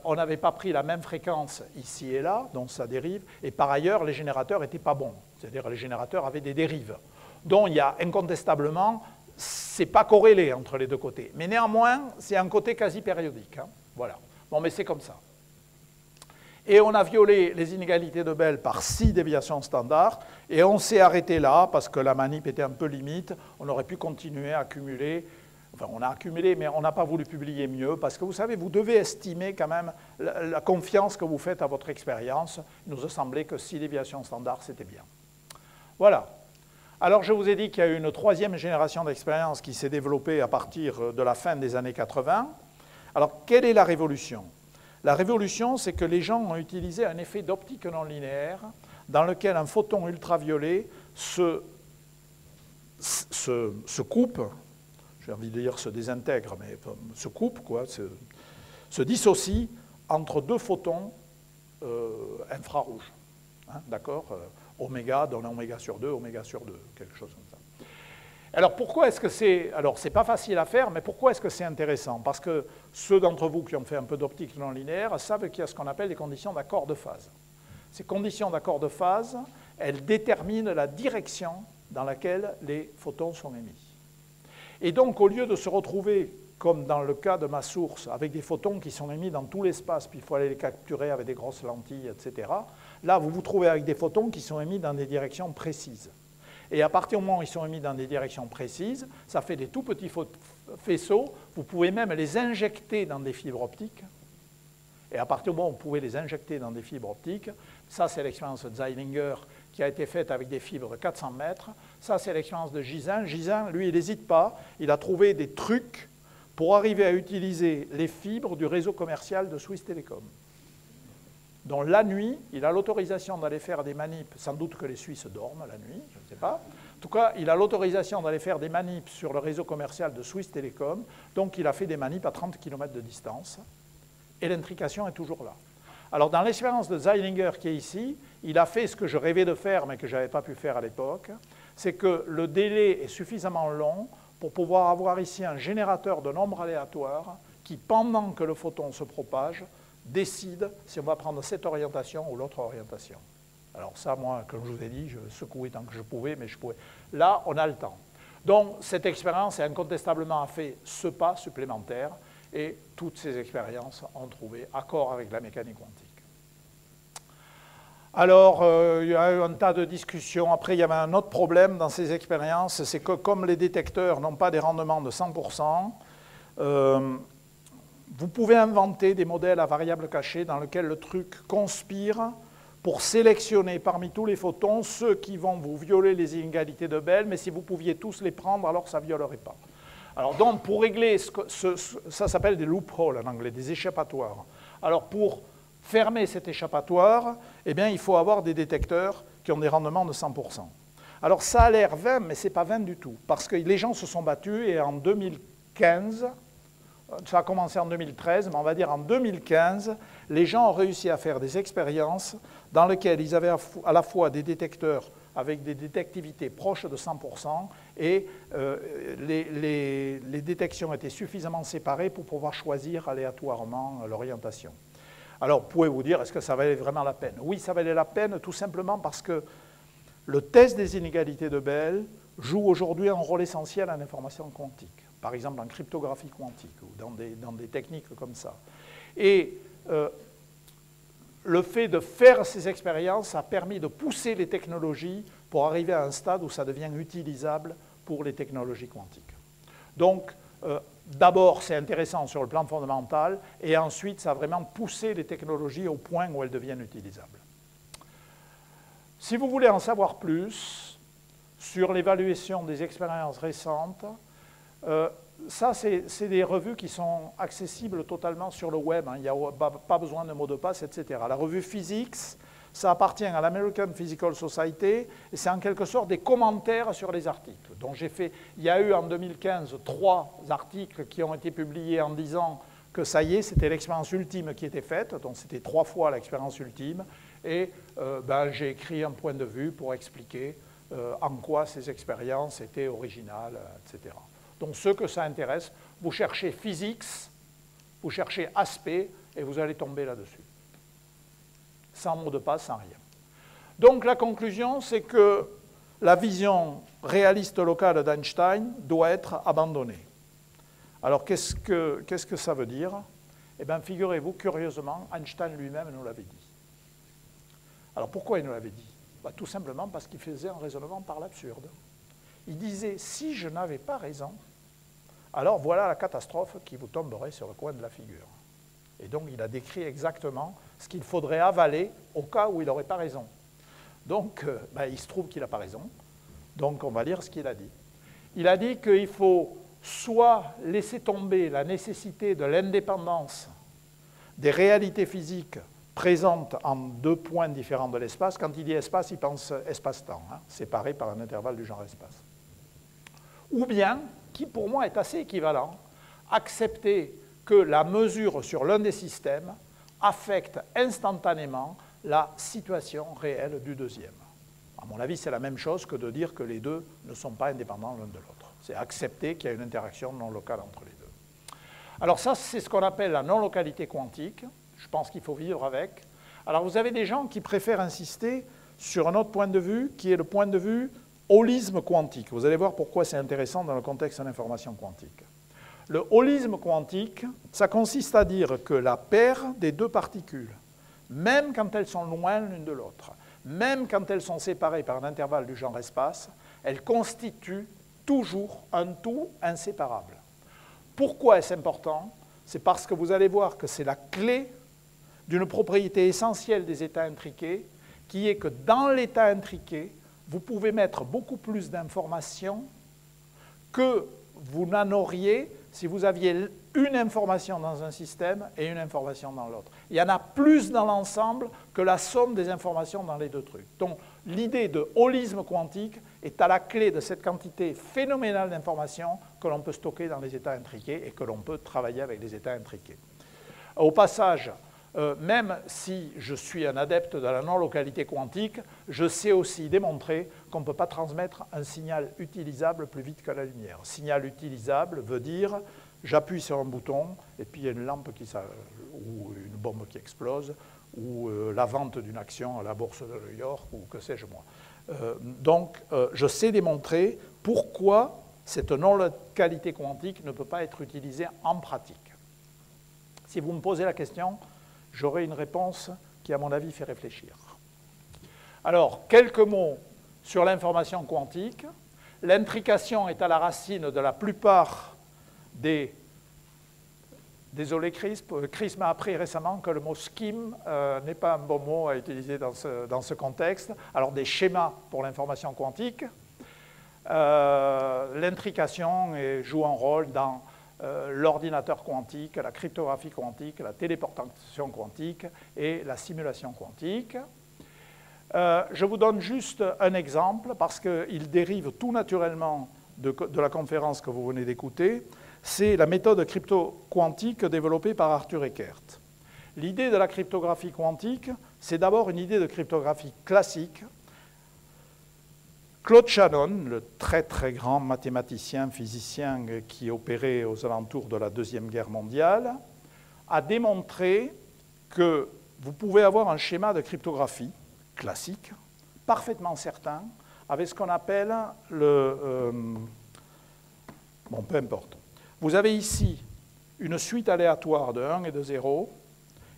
on n'avait pas pris la même fréquence ici et là, donc ça dérive. Et par ailleurs, les générateurs n'étaient pas bons. C'est-à-dire les générateurs avaient des dérives. Donc, il y a incontestablement, ce n'est pas corrélé entre les deux côtés. Mais néanmoins, c'est un côté quasi périodique. Hein. Voilà. Bon, mais c'est comme ça. Et on a violé les inégalités de Bell par 6 déviations standards. Et on s'est arrêté là, parce que la manip était un peu limite. On aurait pu continuer à accumuler. Enfin, on a accumulé, mais on n'a pas voulu publier mieux, parce que vous savez, vous devez estimer quand même la confiance que vous faites à votre expérience. Il nous a semblé que 6 déviations standards, c'était bien. Voilà. Alors, je vous ai dit qu'il y a eu une 3e génération d'expériences qui s'est développée à partir de la fin des années 80. Alors, quelle est la révolution? La révolution, c'est que les gens ont utilisé un effet d'optique non linéaire dans lequel un photon ultraviolet se coupe, j'ai envie de dire se désintègre, mais se coupe, quoi, se dissocie entre 2 photons infrarouges. Hein, d'accord, oméga donne oméga sur 2, oméga sur 2, quelque chose comme ça. Alors pourquoi est-ce que c'est... Alors c'est pas facile à faire, mais pourquoi est-ce que c'est intéressant? Parce que ceux d'entre vous qui ont fait un peu d'optique non linéaire savent qu'il y a ce qu'on appelle les conditions d'accord de phase. Ces conditions d'accord de phase, elles déterminent la direction dans laquelle les photons sont émis. Et donc, au lieu de se retrouver, comme dans le cas de ma source, avec des photons qui sont émis dans tout l'espace, puis il faut aller les capturer avec des grosses lentilles, etc., là, vous vous trouvez avec des photons qui sont émis dans des directions précises. Et à partir du moment où ils sont émis dans des directions précises, ça fait des tout petits faisceaux. Vous pouvez même les injecter dans des fibres optiques. Et à partir du moment où vous pouvez les injecter dans des fibres optiques, ça, c'est l'expérience de Zeilinger qui a été faite avec des fibres de 400 mètres. Ça, c'est l'expérience de Gisin. Gisin, lui, il n'hésite pas. Il a trouvé des trucs pour arriver à utiliser les fibres du réseau commercial de Swiss Telecom. Donc la nuit, il a l'autorisation d'aller faire des manips, sans doute que les Suisses dorment la nuit, je ne sais pas. En tout cas, il a l'autorisation d'aller faire des manips sur le réseau commercial de Swiss Telecom. Donc il a fait des manips à 30 km de distance. Et l'intrication est toujours là. Alors, dans l'expérience de Zeilinger qui est ici, il a fait ce que je rêvais de faire, mais que je n'avais pas pu faire à l'époque, c'est que le délai est suffisamment long pour pouvoir avoir ici un générateur de nombres aléatoires qui, pendant que le photon se propage, décide si on va prendre cette orientation ou l'autre orientation. Alors ça, moi, comme je vous ai dit, je secouais tant que je pouvais, mais je pouvais. Là, on a le temps. Donc, cette expérience, incontestablement, a fait ce pas supplémentaire. Et toutes ces expériences ont trouvé accord avec la mécanique quantique. Alors, il y a eu un tas de discussions. Après, il y avait un autre problème dans ces expériences, c'est que comme les détecteurs n'ont pas des rendements de 100%, vous pouvez inventer des modèles à variables cachées dans lesquels le truc conspire pour sélectionner parmi tous les photons ceux qui vont vous violer les inégalités de Bell, mais si vous pouviez tous les prendre, alors ça ne violerait pas. Alors donc, pour régler, ça s'appelle des loopholes en anglais, des échappatoires. Alors pour fermer cet échappatoire, eh bien, il faut avoir des détecteurs qui ont des rendements de 100%. Alors ça a l'air 20, mais ce n'est pas 20 du tout, parce que les gens se sont battus et en 2015, ça a commencé en 2013, mais on va dire en 2015, les gens ont réussi à faire des expériences dans lesquelles ils avaient à la fois des détecteurs avec des détectivités proches de 100%, et les détections étaient suffisamment séparées pour pouvoir choisir aléatoirement l'orientation. Alors, vous pouvez vous dire, est-ce que ça valait vraiment la peine? Oui, ça valait la peine, tout simplement parce que le test des inégalités de Bell joue aujourd'hui un rôle essentiel en information quantique, par exemple en cryptographie quantique ou dans des techniques comme ça. Et le fait de faire ces expériences a permis de pousser les technologies pour arriver à un stade où ça devient utilisable pour les technologies quantiques. Donc, d'abord, c'est intéressant sur le plan fondamental, et ensuite, ça a vraiment poussé les technologies au point où elles deviennent utilisables. Si vous voulez en savoir plus sur l'évaluation des expériences récentes, ça, c'est des revues qui sont accessibles totalement sur le web. Hein. Il n'y a pas besoin de mot de passe, etc. La revue Physics, ça appartient à l'American Physical Society, et c'est en quelque sorte des commentaires sur les articles. Donc il y a eu en 2015 3 articles qui ont été publiés en disant que ça y est, c'était l'expérience ultime qui était faite, donc c'était 3 fois l'expérience ultime, et j'ai écrit un point de vue pour expliquer en quoi ces expériences étaient originales, etc. Donc ceux que ça intéresse, vous cherchez Physics, vous cherchez Aspect, et vous allez tomber là-dessus. Sans mot de passe, sans rien. Donc la conclusion, c'est que la vision réaliste locale d'Einstein doit être abandonnée. Alors qu'est-ce que ça veut dire? Eh bien, figurez-vous, curieusement, Einstein lui-même nous l'avait dit. Alors pourquoi il nous l'avait dit? Tout simplement parce qu'il faisait un raisonnement par l'absurde. Il disait, si je n'avais pas raison, alors voilà la catastrophe qui vous tomberait sur le coin de la figure. Et donc il a décrit exactement ce qu'il faudrait avaler au cas où il n'aurait pas raison. Donc il se trouve qu'il n'a pas raison, donc on va lire ce qu'il a dit. Il a dit qu'il faut soit laisser tomber la nécessité de l'indépendance des réalités physiques présentes en 2 points différents de l'espace. Quand il dit espace, il pense espace-temps, hein, séparé par un intervalle du genre espace. Ou bien, qui pour moi est assez équivalent, accepter que la mesure sur l'un des systèmes affecte instantanément la situation réelle du deuxième. À mon avis, c'est la même chose que de dire que les deux ne sont pas indépendants l'un de l'autre. C'est accepter qu'il y a une interaction non locale entre les deux. Alors ça, c'est ce qu'on appelle la non-localité quantique. Je pense qu'il faut vivre avec. Alors vous avez des gens qui préfèrent insister sur un autre point de vue, qui est le point de vue holisme quantique. Vous allez voir pourquoi c'est intéressant dans le contexte de l'information quantique. Le holisme quantique, ça consiste à dire que la paire des 2 particules, même quand elles sont loin l'une de l'autre, même quand elles sont séparées par un intervalle du genre espace, elles constituent toujours un tout inséparable. Pourquoi est-ce important? C'est parce que vous allez voir que c'est la clé d'une propriété essentielle des états intriqués, qui est que dans l'état intriqué, vous pouvez mettre beaucoup plus d'informations que vous n'en auriez si vous aviez une information dans un système et une information dans l'autre. Il y en a plus dans l'ensemble que la somme des informations dans les 2 trucs. Donc l'idée de holisme quantique est à la clé de cette quantité phénoménale d'informations que l'on peut stocker dans les états intriqués et que l'on peut travailler avec les états intriqués. Au passage, même si je suis un adepte de la non-localité quantique, je sais aussi démontrer qu'on ne peut pas transmettre un signal utilisable plus vite que la lumière. Signal utilisable veut dire, j'appuie sur un bouton, et puis il y a une lampe ou une bombe qui explose, ou la vente d'une action à la bourse de New York, ou que sais-je moi. Donc, je sais démontrer pourquoi cette non-localité quantique ne peut pas être utilisée en pratique. Si vous me posez la question, j'aurai une réponse qui, à mon avis, fait réfléchir. Alors, quelques mots sur l'information quantique. L'intrication est à la racine de la plupart des... Désolé, Chris m'a appris récemment que le mot scheme n'est pas un bon mot à utiliser dans ce contexte. Alors, des schémas pour l'information quantique. L'intrication joue un rôle dans l'ordinateur quantique, la cryptographie quantique, la téléportation quantique et la simulation quantique. Je vous donne juste un exemple parce qu'il dérive tout naturellement de la conférence que vous venez d'écouter. C'est la méthode crypto-quantique développée par Arthur Eckert. L'idée de la cryptographie quantique, c'est d'abord une idée de cryptographie classique Claude Shannon, le très très grand mathématicien, physicien qui opérait aux alentours de la Deuxième Guerre mondiale, a démontré que vous pouvez avoir un schéma de cryptographie classique, parfaitement certain, avec ce qu'on appelle le... bon, peu importe. Vous avez ici une suite aléatoire de 1 et de 0,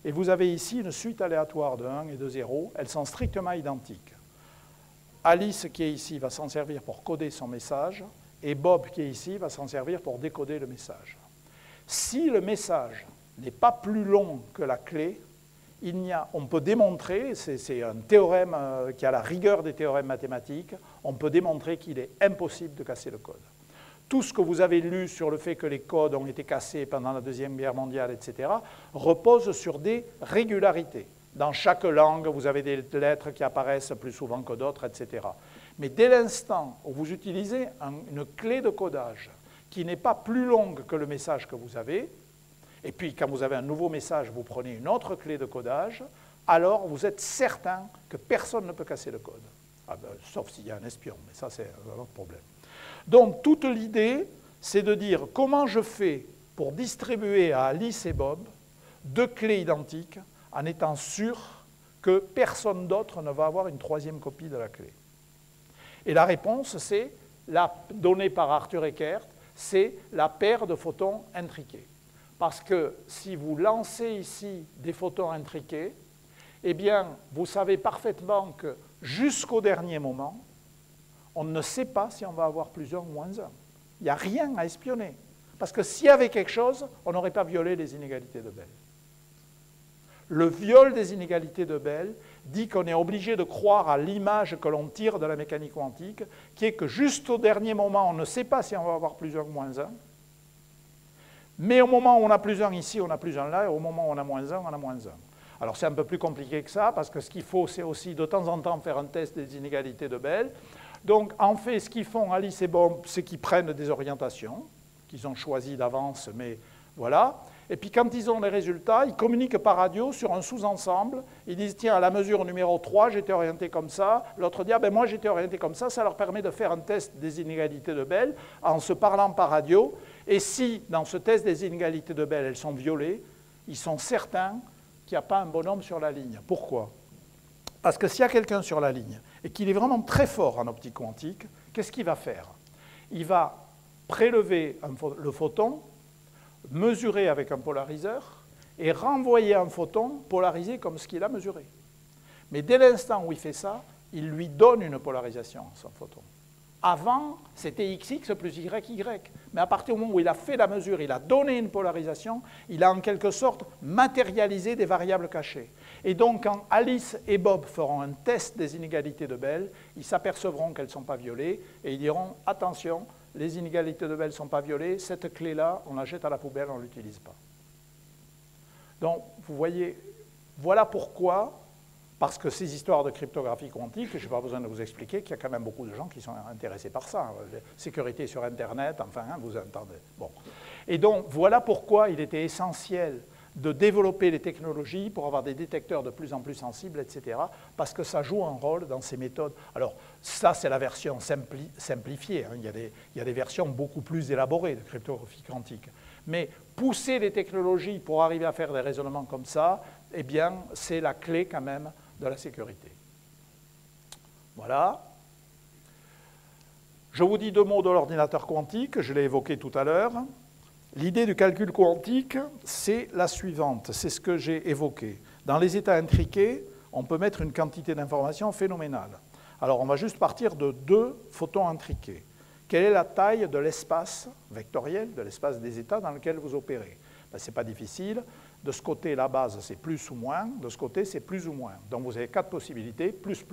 et vous avez ici une suite aléatoire de 1 et de 0. Elles sont strictement identiques. Alice, qui est ici, va s'en servir pour coder son message, et Bob, qui est ici, va s'en servir pour décoder le message. Si le message n'est pas plus long que la clé, on peut démontrer, c'est un théorème qui a la rigueur des théorèmes mathématiques, on peut démontrer qu'il est impossible de casser le code. Tout ce que vous avez lu sur le fait que les codes ont été cassés pendant la Deuxième Guerre mondiale, etc., repose sur des régularités. Dans chaque langue, vous avez des lettres qui apparaissent plus souvent que d'autres, etc. Mais dès l'instant où vous utilisez une clé de codage qui n'est pas plus longue que le message que vous avez, et puis quand vous avez un nouveau message, vous prenez une autre clé de codage, alors vous êtes certain que personne ne peut casser le code. Ah ben, sauf s'il y a un espion, mais ça c'est un autre problème. Donc toute l'idée, c'est de dire comment je fais pour distribuer à Alice et Bob deux clés identiques en étant sûr que personne d'autre ne va avoir une troisième copie de la clé. Et la réponse, c'est, donnée par Arthur Eckert, c'est la paire de photons intriqués. Parce que si vous lancez ici des photons intriqués, eh bien, vous savez parfaitement que jusqu'au dernier moment, on ne sait pas si on va avoir plus 1 ou moins 1. Il n'y a rien à espionner. Parce que s'il y avait quelque chose, on n'aurait pas violé les inégalités de Bell. Le viol des inégalités de Bell dit qu'on est obligé de croire à l'image que l'on tire de la mécanique quantique, qui est que juste au dernier moment, on ne sait pas si on va avoir plus 1 ou moins 1. Mais au moment où on a plus 1 ici, on a plus 1 là, et au moment où on a moins 1, on a moins 1. Alors c'est un peu plus compliqué que ça, parce que ce qu'il faut, c'est aussi de temps en temps faire un test des inégalités de Bell. Donc, en fait, ce qu'ils font, Alice et Bob, c'est qu'ils prennent des orientations, qu'ils ont choisies d'avance, mais voilà. Et puis, quand ils ont les résultats, ils communiquent par radio sur un sous-ensemble. Ils disent, tiens, à la mesure numéro 3, j'étais orienté comme ça. L'autre dit, ah ben moi, j'étais orienté comme ça. Ça leur permet de faire un test des inégalités de Bell en se parlant par radio. Et si, dans ce test des inégalités de Bell, elles sont violées, ils sont certains qu'il n'y a pas un bonhomme sur la ligne. Pourquoi ? Parce que s'il y a quelqu'un sur la ligne et qu'il est vraiment très fort en optique quantique, qu'est-ce qu'il va faire? Il va prélever le photon, mesurer avec un polariseur et renvoyer un photon polarisé comme ce qu'il a mesuré. Mais dès l'instant où il fait ça, il lui donne une polarisation, son photon. Avant, c'était XX plus YY. Mais à partir du moment où il a fait la mesure, il a donné une polarisation, il a en quelque sorte matérialisé des variables cachées. Et donc, quand Alice et Bob feront un test des inégalités de Bell, ils s'apercevront qu'elles ne sont pas violées et ils diront, attention, les inégalités de Bell ne sont pas violées, cette clé-là, on la jette à la poubelle, on ne l'utilise pas. Donc, vous voyez, voilà pourquoi, parce que ces histoires de cryptographie quantique, je n'ai pas besoin de vous expliquer qu'il y a quand même beaucoup de gens qui sont intéressés par ça. Sécurité sur Internet, enfin, hein, vous entendez. Bon. Et donc, voilà pourquoi il était essentiel de développer les technologies pour avoir des détecteurs de plus en plus sensibles, etc., parce que ça joue un rôle dans ces méthodes. Alors, ça, c'est la version simplifiée. Hein. Il y a des versions beaucoup plus élaborées de cryptographie quantique. Mais pousser les technologies pour arriver à faire des raisonnements comme ça, eh bien, c'est la clé quand même de la sécurité. Voilà. Je vous dis 2 mots de l'ordinateur quantique, je l'ai évoqué tout à l'heure. L'idée du calcul quantique, c'est la suivante, c'est ce que j'ai évoqué. Dans les états intriqués, on peut mettre une quantité d'informations phénoménale. Alors, on va juste partir de 2 photons intriqués. Quelle est la taille de l'espace vectoriel, de l'espace des états dans lequel vous opérez? Ben, ce n'est pas difficile. De ce côté, la base, c'est plus ou moins. De ce côté, c'est plus ou moins. Donc, vous avez 4 possibilités, plus,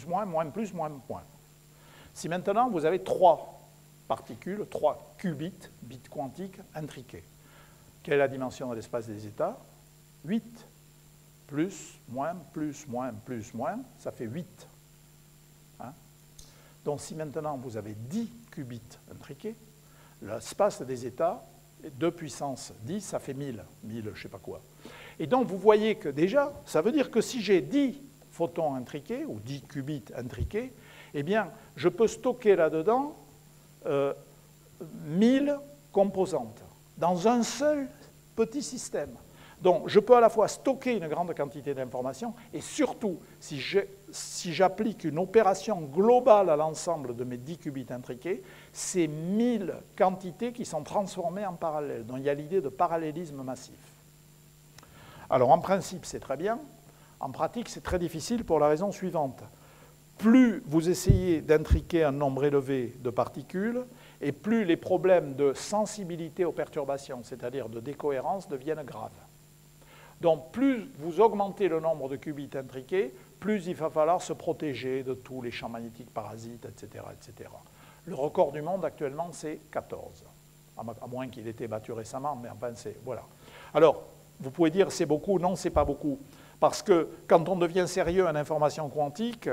moins, moins, plus, moins, moins. Si maintenant, vous avez 3 particules, 3 qubits, bits quantiques intriqués. Quelle est la dimension de l'espace des états? 8. Plus, moins, ça fait 8. Hein? Donc si maintenant vous avez 10 qubits intriqués, l'espace des états, 2 puissance 10, ça fait 1000, je ne sais pas quoi. Et donc vous voyez que déjà, ça veut dire que si j'ai 10 photons intriqués, ou 10 qubits intriqués, eh bien, je peux stocker là-dedans 1000 composantes dans un seul petit système. Donc, je peux à la fois stocker une grande quantité d'informations et surtout, si j'applique une opération globale à l'ensemble de mes 10 qubits intriqués, c'est 1000 quantités qui sont transformées en parallèle. Donc, il y a l'idée de parallélisme massif. Alors, en principe, c'est très bien. En pratique, c'est très difficile pour la raison suivante. Plus vous essayez d'intriquer un nombre élevé de particules, et plus les problèmes de sensibilité aux perturbations, c'est-à-dire de décohérence, deviennent graves. Donc, plus vous augmentez le nombre de qubits intriqués, plus il va falloir se protéger de tous les champs magnétiques parasites, etc., etc. Le record du monde actuellement, c'est 14. À moins qu'il ait été battu récemment, mais enfin, c'est... Voilà. Alors, vous pouvez dire c'est beaucoup, non, c'est pas beaucoup. Parce que quand on devient sérieux en information quantique,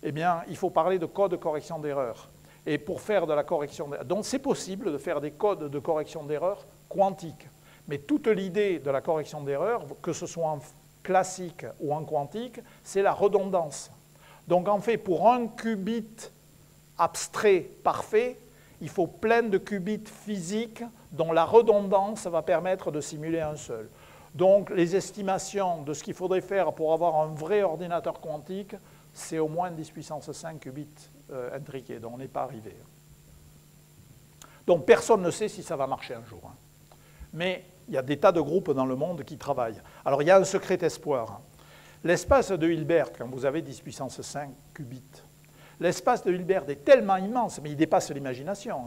eh bien, il faut parler de code de correction d'erreur. Et pour faire de la correction d'erreur... Donc, c'est possible de faire des codes de correction d'erreur quantiques. Mais toute l'idée de la correction d'erreur, que ce soit en classique ou en quantique, c'est la redondance. Donc en fait, pour un qubit abstrait parfait, il faut plein de qubits physiques dont la redondance va permettre de simuler un seul. Donc les estimations de ce qu'il faudrait faire pour avoir un vrai ordinateur quantique, c'est au moins 10 puissance 5 qubits intriqués, donc on n'est pas arrivé. Donc personne ne sait si ça va marcher un jour. Mais il y a des tas de groupes dans le monde qui travaillent. Alors, il y a un secret espoir. L'espace de Hilbert, quand vous avez 10 puissance 5 qubits, l'espace de Hilbert est tellement immense, mais il dépasse l'imagination.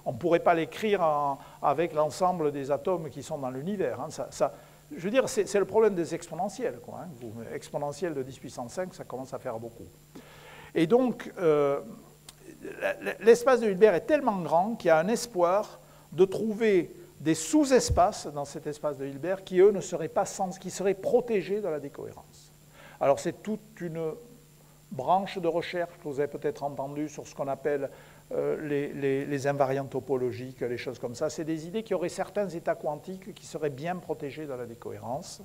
On ne pourrait pas l'écrire avec l'ensemble des atomes qui sont dans l'univers. Je veux dire, c'est le problème des exponentiels. Exponentiel de 10 puissance 5, ça commence à faire beaucoup. Et donc, l'espace de Hilbert est tellement grand qu'il y a un espoir de trouver des sous-espaces dans cet espace de Hilbert qui, eux, qui seraient protégés de la décohérence. Alors, c'est toute une branche de recherche que vous avez peut-être entendu sur ce qu'on appelle les invariants topologiques, les choses comme ça. C'est des idées qui auraient certains états quantiques qui seraient bien protégés de la décohérence,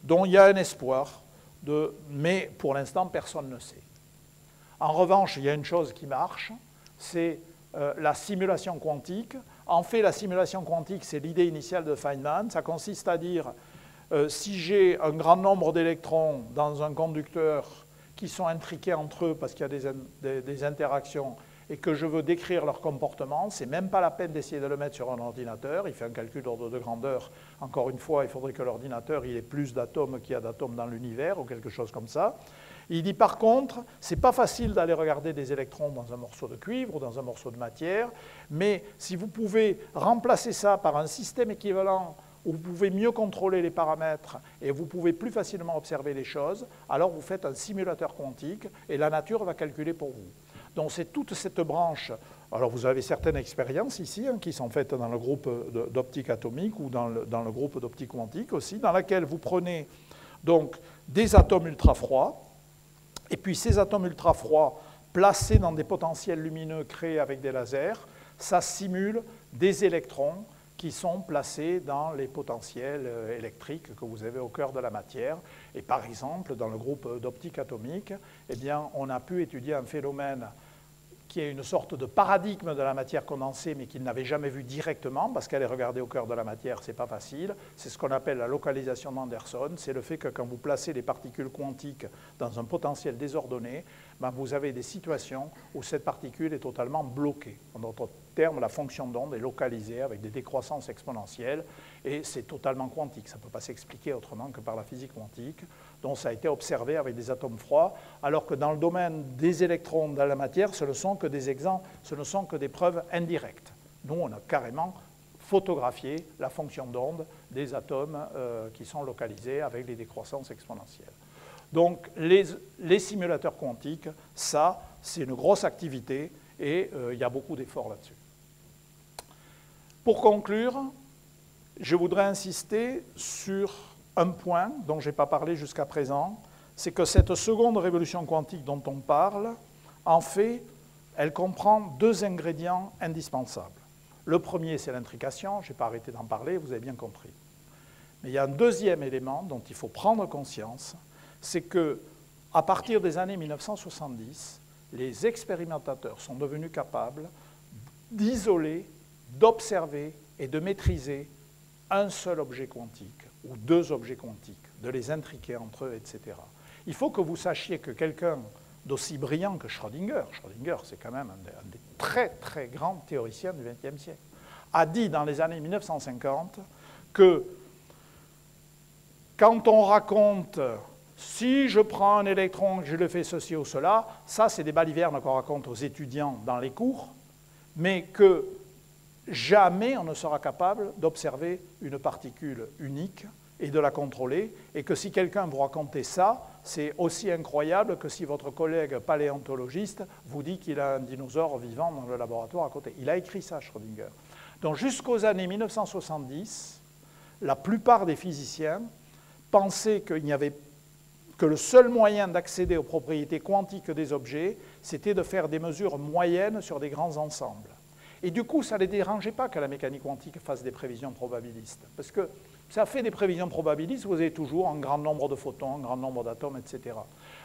dont il y a un espoir, mais pour l'instant, personne ne sait. En revanche, il y a une chose qui marche, c'est la simulation quantique. En fait, la simulation quantique, c'est l'idée initiale de Feynman. Ça consiste à dire, si j'ai un grand nombre d'électrons dans un conducteur qui sont intriqués entre eux parce qu'il y a des interactions et que je veux décrire leur comportement, ce n'est même pas la peine d'essayer de le mettre sur un ordinateur. Il fait un calcul d'ordre de grandeur. Encore une fois, il faudrait que l'ordinateur ait plus d'atomes qu'il y a d'atomes dans l'univers ou quelque chose comme ça. Il dit par contre, ce n'est pas facile d'aller regarder des électrons dans un morceau de cuivre ou dans un morceau de matière, mais si vous pouvez remplacer ça par un système équivalent où vous pouvez mieux contrôler les paramètres et vous pouvez plus facilement observer les choses, alors vous faites un simulateur quantique et la nature va calculer pour vous. Donc c'est toute cette branche. Alors vous avez certaines expériences ici qui sont faites dans le groupe d'optique atomique ou dans le groupe d'optique quantique aussi, dans laquelle vous prenez donc des atomes ultra froids. Et puis ces atomes ultra froids placés dans des potentiels lumineux créés avec des lasers, ça simule des électrons qui sont placés dans les potentiels électriques que vous avez au cœur de la matière. Et par exemple, dans le groupe d'optique atomique, eh bien, on a pu étudier un phénomène qui est une sorte de paradigme de la matière condensée, mais qu'ils n'avaient jamais vu directement, parce qu'elle est regardée au cœur de la matière, ce n'est pas facile. C'est ce qu'on appelle la localisation d'Anderson. C'est le fait que quand vous placez les particules quantiques dans un potentiel désordonné, ben vous avez des situations où cette particule est totalement bloquée. En d'autres termes, la fonction d'onde est localisée avec des décroissances exponentielles, et c'est totalement quantique. Ça ne peut pas s'expliquer autrement que par la physique quantique. Donc ça a été observé avec des atomes froids, alors que dans le domaine des électrons dans la matière, ce ne sont que des exemples, ce ne sont que des preuves indirectes. Nous, on a carrément photographié la fonction d'onde des atomes qui sont localisés avec les décroissances exponentielles. Donc les simulateurs quantiques, ça, c'est une grosse activité et il y a beaucoup d'efforts là-dessus. Pour conclure, je voudrais insister sur un point dont je n'ai pas parlé jusqu'à présent, c'est que cette seconde révolution quantique dont on parle, en fait, elle comprend deux ingrédients indispensables. Le premier, c'est l'intrication, je n'ai pas arrêté d'en parler, vous avez bien compris. Mais il y a un deuxième élément dont il faut prendre conscience, c'est qu'à partir des années 1970, les expérimentateurs sont devenus capables d'isoler, d'observer et de maîtriser un seul objet quantique ou deux objets quantiques, de les intriquer entre eux, etc. Il faut que vous sachiez que quelqu'un d'aussi brillant que Schrödinger, Schrödinger c'est quand même un des très très grands théoriciens du XXe siècle, a dit dans les années 1950 que quand on raconte si je prends un électron et que je le fais ceci ou cela, ça c'est des balivernes qu'on raconte aux étudiants dans les cours, mais que jamais on ne sera capable d'observer une particule unique et de la contrôler, et que si quelqu'un vous racontait ça, c'est aussi incroyable que si votre collègue paléontologiste vous dit qu'il a un dinosaure vivant dans le laboratoire à côté. Il a écrit ça, Schrödinger. Donc jusqu'aux années 1970, la plupart des physiciens pensaient qu'il n'y avait que le seul moyen d'accéder aux propriétés quantiques des objets, c'était de faire des mesures moyennes sur des grands ensembles. Et du coup, ça ne les dérangeait pas que la mécanique quantique fasse des prévisions probabilistes. Parce que ça fait des prévisions probabilistes, vous avez toujours un grand nombre de photons, un grand nombre d'atomes, etc.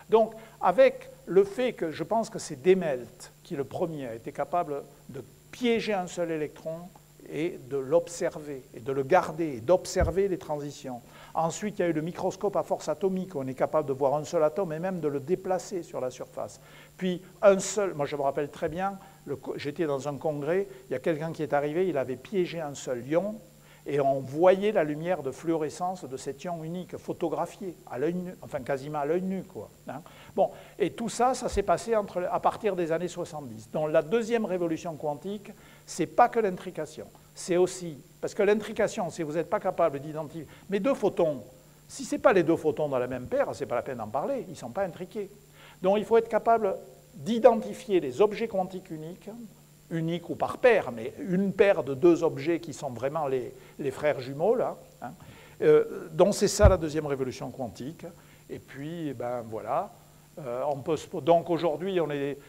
Donc, avec le fait que je pense que c'est Dehmelt qui, le premier, a été capable de piéger un seul électron et de l'observer, et de le garder, et d'observer les transitions. Ensuite, il y a eu le microscope à force atomique, où on est capable de voir un seul atome et même de le déplacer sur la surface. Puis, un seul, moi je me rappelle très bien, j'étais dans un congrès, il y a quelqu'un qui est arrivé, il avait piégé un seul ion, et on voyait la lumière de fluorescence de cet ion unique photographié, à l'œil nu, enfin quasiment à l'œil nu, quoi. Hein. Bon, et tout ça, ça s'est passé à partir des années 70. Donc la deuxième révolution quantique, c'est pas que l'intrication, c'est aussi, parce que l'intrication, si vous n'êtes pas capable d'identifier, mais deux photons, si ce n'est pas les deux photons dans la même paire, ce n'est pas la peine d'en parler, ils ne sont pas intriqués. Donc il faut être capable d'identifier les objets quantiques uniques ou par paire, mais une paire de deux objets qui sont vraiment les frères jumeaux, là. Hein. Donc c'est ça la deuxième révolution quantique. Et puis, ben voilà. Donc aujourd'hui,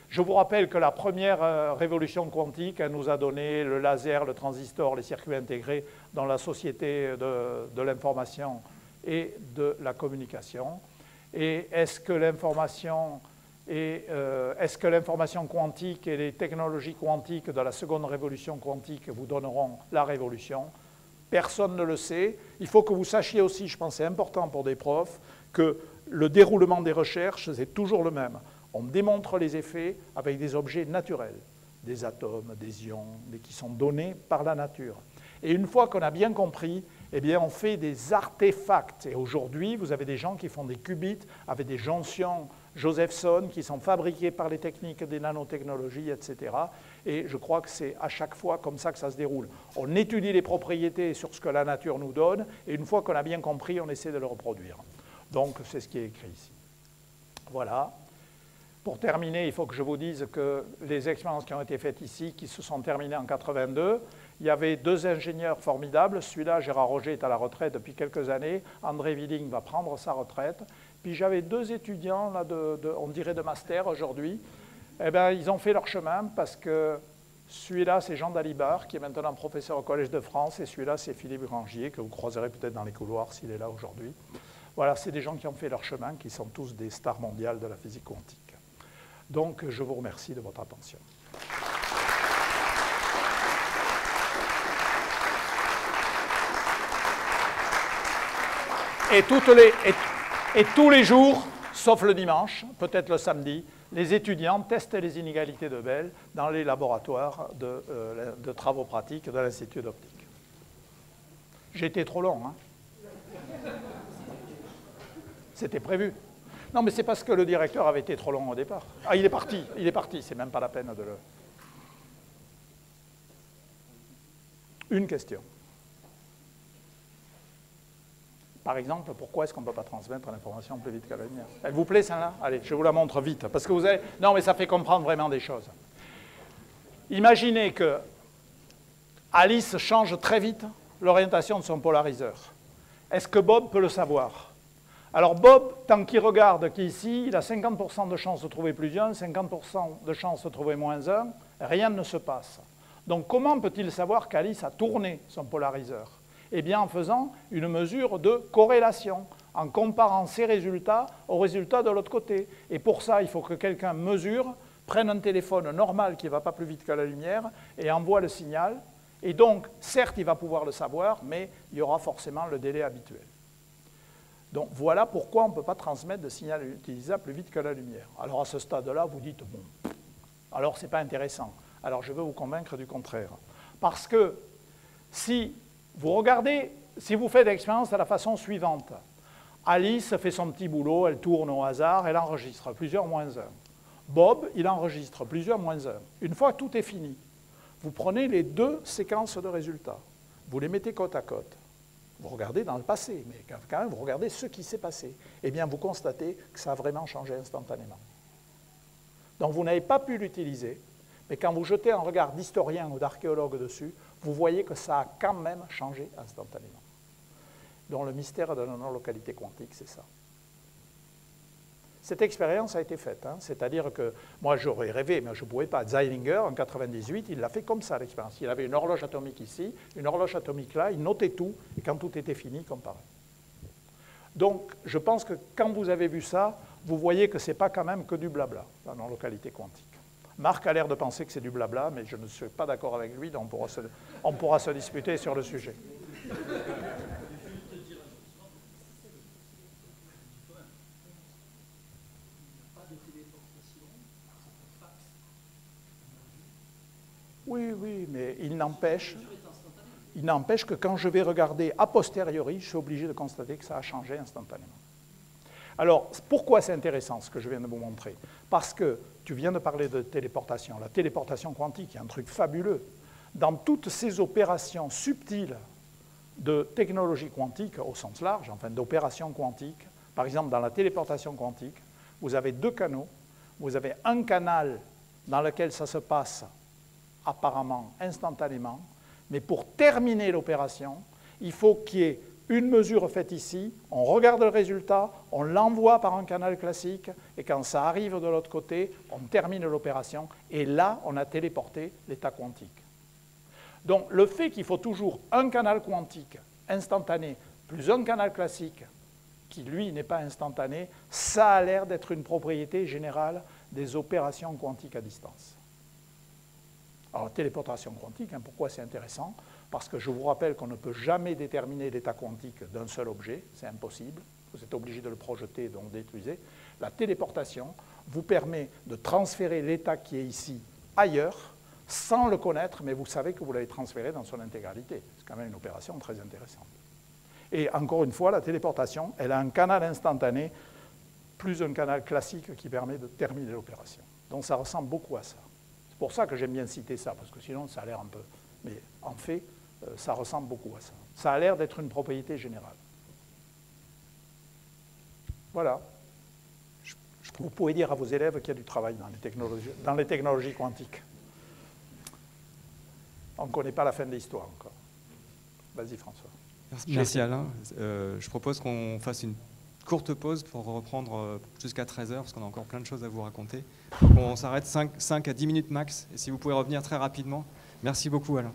je vous rappelle que la première révolution quantique, elle nous a donné le laser, le transistor, les circuits intégrés dans la société de l'information et de la communication. Et est-ce que l'information quantique et les technologies quantiques de la seconde révolution quantique vous donneront la révolution? Personne ne le sait. Il faut que vous sachiez aussi, je pense que c'est important pour des profs, que le déroulement des recherches, c'est toujours le même. On démontre les effets avec des objets naturels, des atomes, des ions, qui sont donnés par la nature. Et une fois qu'on a bien compris, eh bien, on fait des artefacts. Et aujourd'hui, vous avez des gens qui font des qubits avec des jonctions Josephson qui sont fabriqués par les techniques des nanotechnologies, etc. Et je crois que c'est à chaque fois comme ça que ça se déroule. On étudie les propriétés sur ce que la nature nous donne, et une fois qu'on a bien compris, on essaie de le reproduire. Donc, c'est ce qui est écrit ici. Voilà. Pour terminer, il faut que je vous dise que les expériences qui ont été faites ici, qui se sont terminées en 82, il y avait deux ingénieurs formidables. Celui-là, Gérard Roger, est à la retraite depuis quelques années. André Willing va prendre sa retraite. Puis j'avais deux étudiants, là, on dirait de master aujourd'hui. Eh bien, ils ont fait leur chemin parce que celui-là, c'est Jean Dalibard, qui est maintenant professeur au Collège de France, et celui-là, c'est Philippe Grangier, que vous croiserez peut-être dans les couloirs s'il est là aujourd'hui. Voilà, c'est des gens qui ont fait leur chemin, qui sont tous des stars mondiales de la physique quantique. Donc, je vous remercie de votre attention. Et tous les jours, sauf le dimanche, peut-être le samedi, les étudiants testent les inégalités de Bell dans les laboratoires de travaux pratiques de l'Institut d'optique. J'ai été trop long, hein? C'était prévu. Non, mais c'est parce que le directeur avait été trop long au départ. Ah, il est parti, c'est même pas la peine de le... Une question. Par exemple, pourquoi est-ce qu'on ne peut pas transmettre l'information plus vite que la lumière? Elle vous plaît, celle-là? Allez, je vous la montre vite, parce que vous allez... Non, mais ça fait comprendre vraiment des choses. Imaginez que Alice change très vite l'orientation de son polariseur. Est-ce que Bob peut le savoir? Alors Bob, tant qu'il regarde qu'ici, il a 50% de chance de trouver plus 1, 50% de chance de trouver moins 1, rien ne se passe. Donc comment peut-il savoir qu'Alice a tourné son polariseur? Eh bien en faisant une mesure de corrélation, en comparant ses résultats aux résultats de l'autre côté. Et pour ça, il faut que quelqu'un mesure, prenne un téléphone normal qui ne va pas plus vite que la lumière et envoie le signal. Et donc, certes, il va pouvoir le savoir, mais il y aura forcément le délai habituel. Donc, voilà pourquoi on ne peut pas transmettre de signal utilisable plus vite que la lumière. Alors, à ce stade-là, vous dites, bon, alors ce n'est pas intéressant. Alors, je veux vous convaincre du contraire. Parce que si vous regardez, si vous faites l'expérience de la façon suivante, Alice fait son petit boulot, elle tourne au hasard, elle enregistre plusieurs moins 1. Bob, il enregistre plusieurs moins 1. Une fois que tout est fini, vous prenez les deux séquences de résultats, vous les mettez côte à côte. Vous regardez dans le passé, mais quand même, vous regardez ce qui s'est passé. Eh bien, vous constatez que ça a vraiment changé instantanément. Donc, vous n'avez pas pu l'utiliser, mais quand vous jetez un regard d'historien ou d'archéologue dessus, vous voyez que ça a quand même changé instantanément. Donc, le mystère de la non-localité quantique, c'est ça. Cette expérience a été faite, hein, c'est-à-dire que moi j'aurais rêvé, mais je ne pouvais pas. Zeilinger, en 1998, il l'a fait comme ça l'expérience. Il avait une horloge atomique ici, une horloge atomique là, il notait tout, et quand tout était fini, il comparait. Donc je pense que quand vous avez vu ça, vous voyez que ce n'est pas quand même que du blabla, la non-localité quantique. Marc a l'air de penser que c'est du blabla, mais je ne suis pas d'accord avec lui, donc on pourra se disputer sur le sujet. Oui, oui, mais il n'empêche que quand je vais regarder a posteriori, je suis obligé de constater que ça a changé instantanément. Alors, pourquoi c'est intéressant ce que je viens de vous montrer? Parce que tu viens de parler de téléportation. La téléportation quantique est un truc fabuleux. Dans toutes ces opérations subtiles de technologie quantique au sens large, enfin d'opérations quantiques, par exemple dans la téléportation quantique, vous avez deux canaux. Vous avez un canal dans lequel ça se passe apparemment instantanément, mais pour terminer l'opération, il faut qu'il y ait une mesure faite ici, on regarde le résultat, on l'envoie par un canal classique, et quand ça arrive de l'autre côté, on termine l'opération, et là, on a téléporté l'état quantique. Donc, le fait qu'il faut toujours un canal quantique instantané, plus un canal classique, qui, lui, n'est pas instantané, ça a l'air d'être une propriété générale des opérations quantiques à distance. Alors, téléportation quantique, hein, pourquoi c'est intéressant? Parce que je vous rappelle qu'on ne peut jamais déterminer l'état quantique d'un seul objet, c'est impossible, vous êtes obligé de le projeter, donc d'étudier. La téléportation vous permet de transférer l'état qui est ici ailleurs, sans le connaître, mais vous savez que vous l'avez transféré dans son intégralité. C'est quand même une opération très intéressante. Et encore une fois, la téléportation, elle a un canal instantané, plus un canal classique qui permet de terminer l'opération. Donc ça ressemble beaucoup à ça. C'est pour ça que j'aime bien citer ça, parce que sinon ça a l'air un peu... Mais en fait, ça ressemble beaucoup à ça. Ça a l'air d'être une propriété générale. Voilà. Vous pouvez dire à vos élèves qu'il y a du travail dans les technologies quantiques. On ne connaît pas la fin de l'histoire encore. Vas-y, François. Merci Alain. Je propose qu'on fasse une courte pause pour reprendre jusqu'à 13h, parce qu'on a encore plein de choses à vous raconter. Donc on s'arrête 5 à 10 minutes max, et si vous pouvez revenir très rapidement. Merci beaucoup Alain.